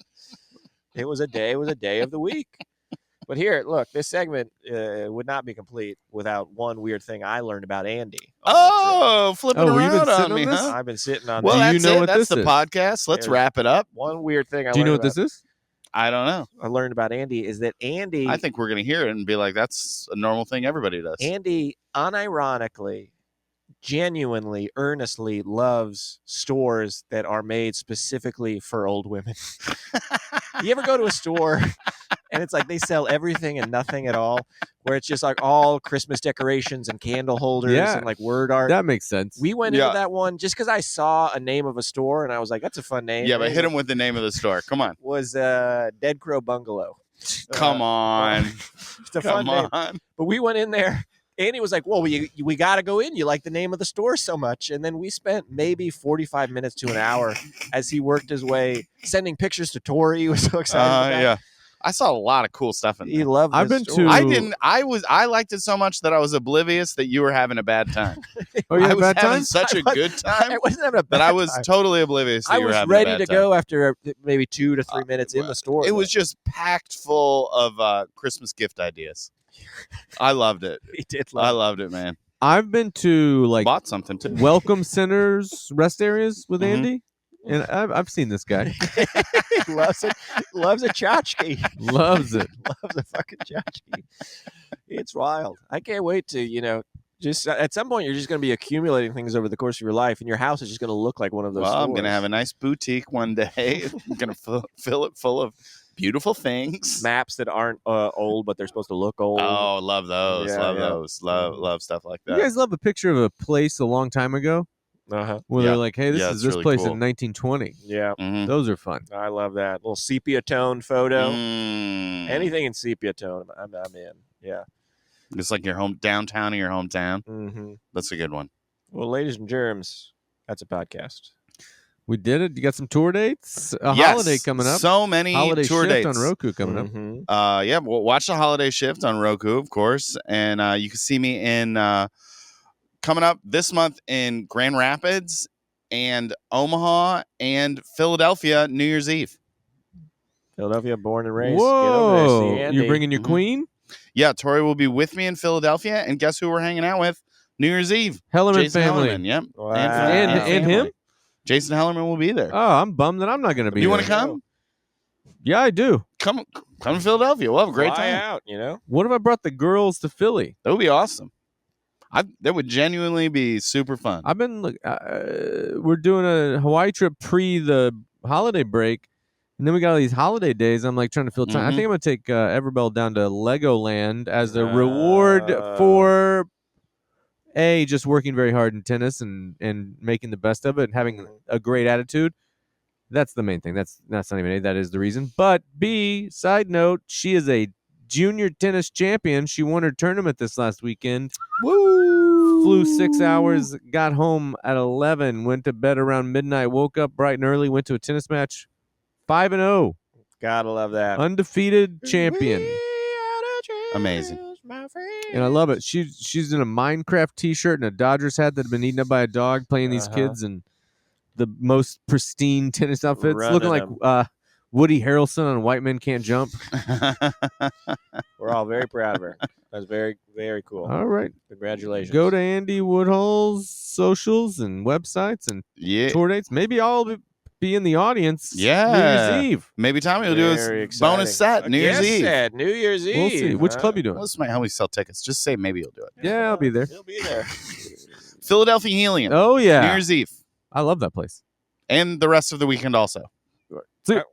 Speaker 2: It was a day of the week. But here, look, this segment would not be complete without one weird thing I learned about Andy. on that
Speaker 3: Oh, flipping
Speaker 1: Oh, you've been
Speaker 3: around
Speaker 1: sitting
Speaker 3: on
Speaker 1: on
Speaker 3: me,
Speaker 1: this?
Speaker 3: huh?
Speaker 2: trip. I've been sitting on
Speaker 3: Well,
Speaker 1: Do
Speaker 2: this.
Speaker 1: you
Speaker 3: that's
Speaker 1: know
Speaker 3: it.
Speaker 1: what
Speaker 3: That's
Speaker 1: this
Speaker 3: the
Speaker 1: is?
Speaker 3: podcast. Let's
Speaker 2: There's-
Speaker 3: wrap it up.
Speaker 2: One weird thing
Speaker 1: Do you know what this is?
Speaker 3: I don't know.
Speaker 2: I learned about Andy is that Andy
Speaker 3: I think we're going to hear it and be like, that's a normal thing everybody does.
Speaker 2: Andy unironically, genuinely, earnestly loves stores that are made specifically for old women. You ever go to a store and it's like they sell everything and nothing at all, where it's just like all Christmas decorations and candle holders
Speaker 1: Yeah.
Speaker 2: and like word art?
Speaker 1: That makes sense.
Speaker 2: We went
Speaker 3: Yeah.
Speaker 2: into that one just because I saw a name of a store and I was like, that's a fun name.
Speaker 3: Yeah,
Speaker 2: And
Speaker 3: but
Speaker 2: it
Speaker 3: hit him with the name of the store. Come on.
Speaker 2: was Dead Crow Bungalow.
Speaker 3: Come on.
Speaker 2: It's a fun
Speaker 3: Come
Speaker 2: name.
Speaker 3: on.
Speaker 2: But we went in there. Andy was like, well, we got to go in. You like the name of the store so much. And then we spent maybe 45 minutes to an hour as he worked his way, sending pictures to Tori. He was so excited about it.
Speaker 3: Yeah. I saw a lot of cool stuff in
Speaker 2: He
Speaker 3: there.
Speaker 2: loved
Speaker 1: I've
Speaker 2: this
Speaker 1: been
Speaker 2: store.
Speaker 1: to-
Speaker 3: I didn't. I liked it so much that I was oblivious that you were having a bad time.
Speaker 1: Oh, you
Speaker 3: I
Speaker 1: had a
Speaker 3: was
Speaker 1: bad
Speaker 3: having
Speaker 1: time?
Speaker 3: such
Speaker 2: I
Speaker 3: a
Speaker 2: was-
Speaker 3: good time
Speaker 2: I wasn't having a bad
Speaker 3: that I was
Speaker 2: time.
Speaker 3: totally oblivious that
Speaker 2: I
Speaker 3: you were
Speaker 2: was
Speaker 3: having
Speaker 2: ready
Speaker 3: a
Speaker 2: to
Speaker 3: bad time.
Speaker 2: go after maybe 2 to 3 minutes in the store.
Speaker 3: It was just packed full of Christmas gift ideas. I loved it.
Speaker 2: He did
Speaker 3: I
Speaker 2: love
Speaker 3: loved it, man.
Speaker 1: I've been to like
Speaker 3: Bought something too.
Speaker 1: welcome centers, rest areas with
Speaker 3: Mhm.
Speaker 1: Andy, and I've seen this guy.
Speaker 2: it. He loves it. Loves a tchotchke.
Speaker 1: Loves it.
Speaker 2: Loves a fucking tchotchke. It's wild. I can't wait to, just at some point you're just going to be accumulating things over the course of your life, and your house is just going to look like one of those.
Speaker 3: Well, I'm
Speaker 2: stores.
Speaker 3: gonna have a nice boutique one day. I'm gonna fill it full of beautiful things.
Speaker 2: maps that aren't old, but they're supposed to look old.
Speaker 3: Oh, love those.
Speaker 2: Yeah,
Speaker 3: love
Speaker 2: yeah.
Speaker 3: those. Love stuff like
Speaker 1: You
Speaker 3: that.
Speaker 1: guys love a picture of a place a long time ago
Speaker 2: Uh-huh.
Speaker 1: where
Speaker 3: Yeah.
Speaker 1: they're like, "Hey, this
Speaker 3: Yeah,
Speaker 1: is
Speaker 3: it's
Speaker 1: this
Speaker 3: really
Speaker 1: place
Speaker 3: cool.
Speaker 1: in 1920."
Speaker 2: Yeah,
Speaker 3: Mhm.
Speaker 1: Those are fun.
Speaker 2: I love that little sepia tone photo.
Speaker 3: Mm.
Speaker 2: Anything in sepia tone, I'm in. Yeah.
Speaker 3: It's like your downtown in your hometown.
Speaker 2: Mm-hmm.
Speaker 3: That's a good one.
Speaker 2: Well, ladies and germs, that's a podcast.
Speaker 1: We did it. You got some tour dates. A
Speaker 3: Yes,
Speaker 1: holiday coming up.
Speaker 3: So many
Speaker 1: Holiday
Speaker 3: tour
Speaker 1: shift
Speaker 3: dates
Speaker 1: on Roku coming up.
Speaker 2: Mhm.
Speaker 3: Yeah, well, watch the holiday shift on Roku, of course, and you can see me in coming up this month in Grand Rapids and Omaha and Philadelphia New Year's Eve.
Speaker 2: Philadelphia, born and raised. Get over there, see
Speaker 1: Whoa!
Speaker 2: Andy.
Speaker 1: You're bringing your
Speaker 3: Mhm.
Speaker 1: queen,
Speaker 3: Yeah, Tori will be with me in Philadelphia, and guess who we're hanging out with? New Year's Eve.
Speaker 1: Hellerman
Speaker 3: Jason
Speaker 1: family.
Speaker 3: Hellerman. Yep.
Speaker 2: Wow.
Speaker 1: And
Speaker 3: family.
Speaker 1: him?
Speaker 3: Jason Hellerman will be there.
Speaker 1: Oh, I'm bummed that I'm not going to be.
Speaker 3: you
Speaker 1: there.
Speaker 3: want to come?
Speaker 1: Yeah, I do.
Speaker 3: Come to Philadelphia. We'll have a great
Speaker 2: Fly
Speaker 3: time.
Speaker 2: out, you know.
Speaker 1: What if I brought the girls to Philly?
Speaker 3: That would be awesome. That would genuinely be super fun.
Speaker 1: I've been we're doing a Hawaii trip pre the holiday break, and then we got all these holiday days. I'm like trying to fill time. I
Speaker 3: Mhm.
Speaker 1: think I'm gonna take Everbell down to Legoland as a reward for just working very hard in tennis and making the best of it and having a great attitude. That's the main thing. That's not even A. That is the reason. But B, side note, she is a junior tennis champion. She won her tournament this last weekend.
Speaker 3: Woo!
Speaker 1: Flew 6 hours, got home at 11, went to bed around midnight, woke up bright and early, went to a tennis match. 5-0,
Speaker 2: Gotta love that.
Speaker 1: undefeated champion.
Speaker 3: Amazing.
Speaker 1: And I love it. She's in a Minecraft t-shirt and a Dodgers hat that had been eaten up by a dog, playing these kids in the most pristine tennis outfits,
Speaker 2: Running
Speaker 1: looking like Woody Harrelson on White Men Can't Jump.
Speaker 2: We're all very proud of her. That's very, very cool.
Speaker 1: All right.
Speaker 2: Congratulations.
Speaker 1: Go to Andy Woodhull's socials and websites and
Speaker 3: Yeah.
Speaker 1: tour dates. Maybe I'll be in the audience
Speaker 3: Yeah.
Speaker 1: New Year's Eve.
Speaker 3: Maybe Tommy will do a
Speaker 2: Very exciting.
Speaker 3: bonus set New Year's
Speaker 2: Guest
Speaker 3: Eve.
Speaker 2: set, New Year's Eve.
Speaker 1: We'll see. Which club you doing?
Speaker 3: This might help me sell tickets. Just say maybe you'll do it.
Speaker 1: Yeah, I'll be there.
Speaker 2: He'll be there.
Speaker 3: Philadelphia Helium.
Speaker 1: Oh, yeah.
Speaker 3: New Year's Eve.
Speaker 1: I love that place.
Speaker 3: And the rest of the weekend also.
Speaker 1: See ya.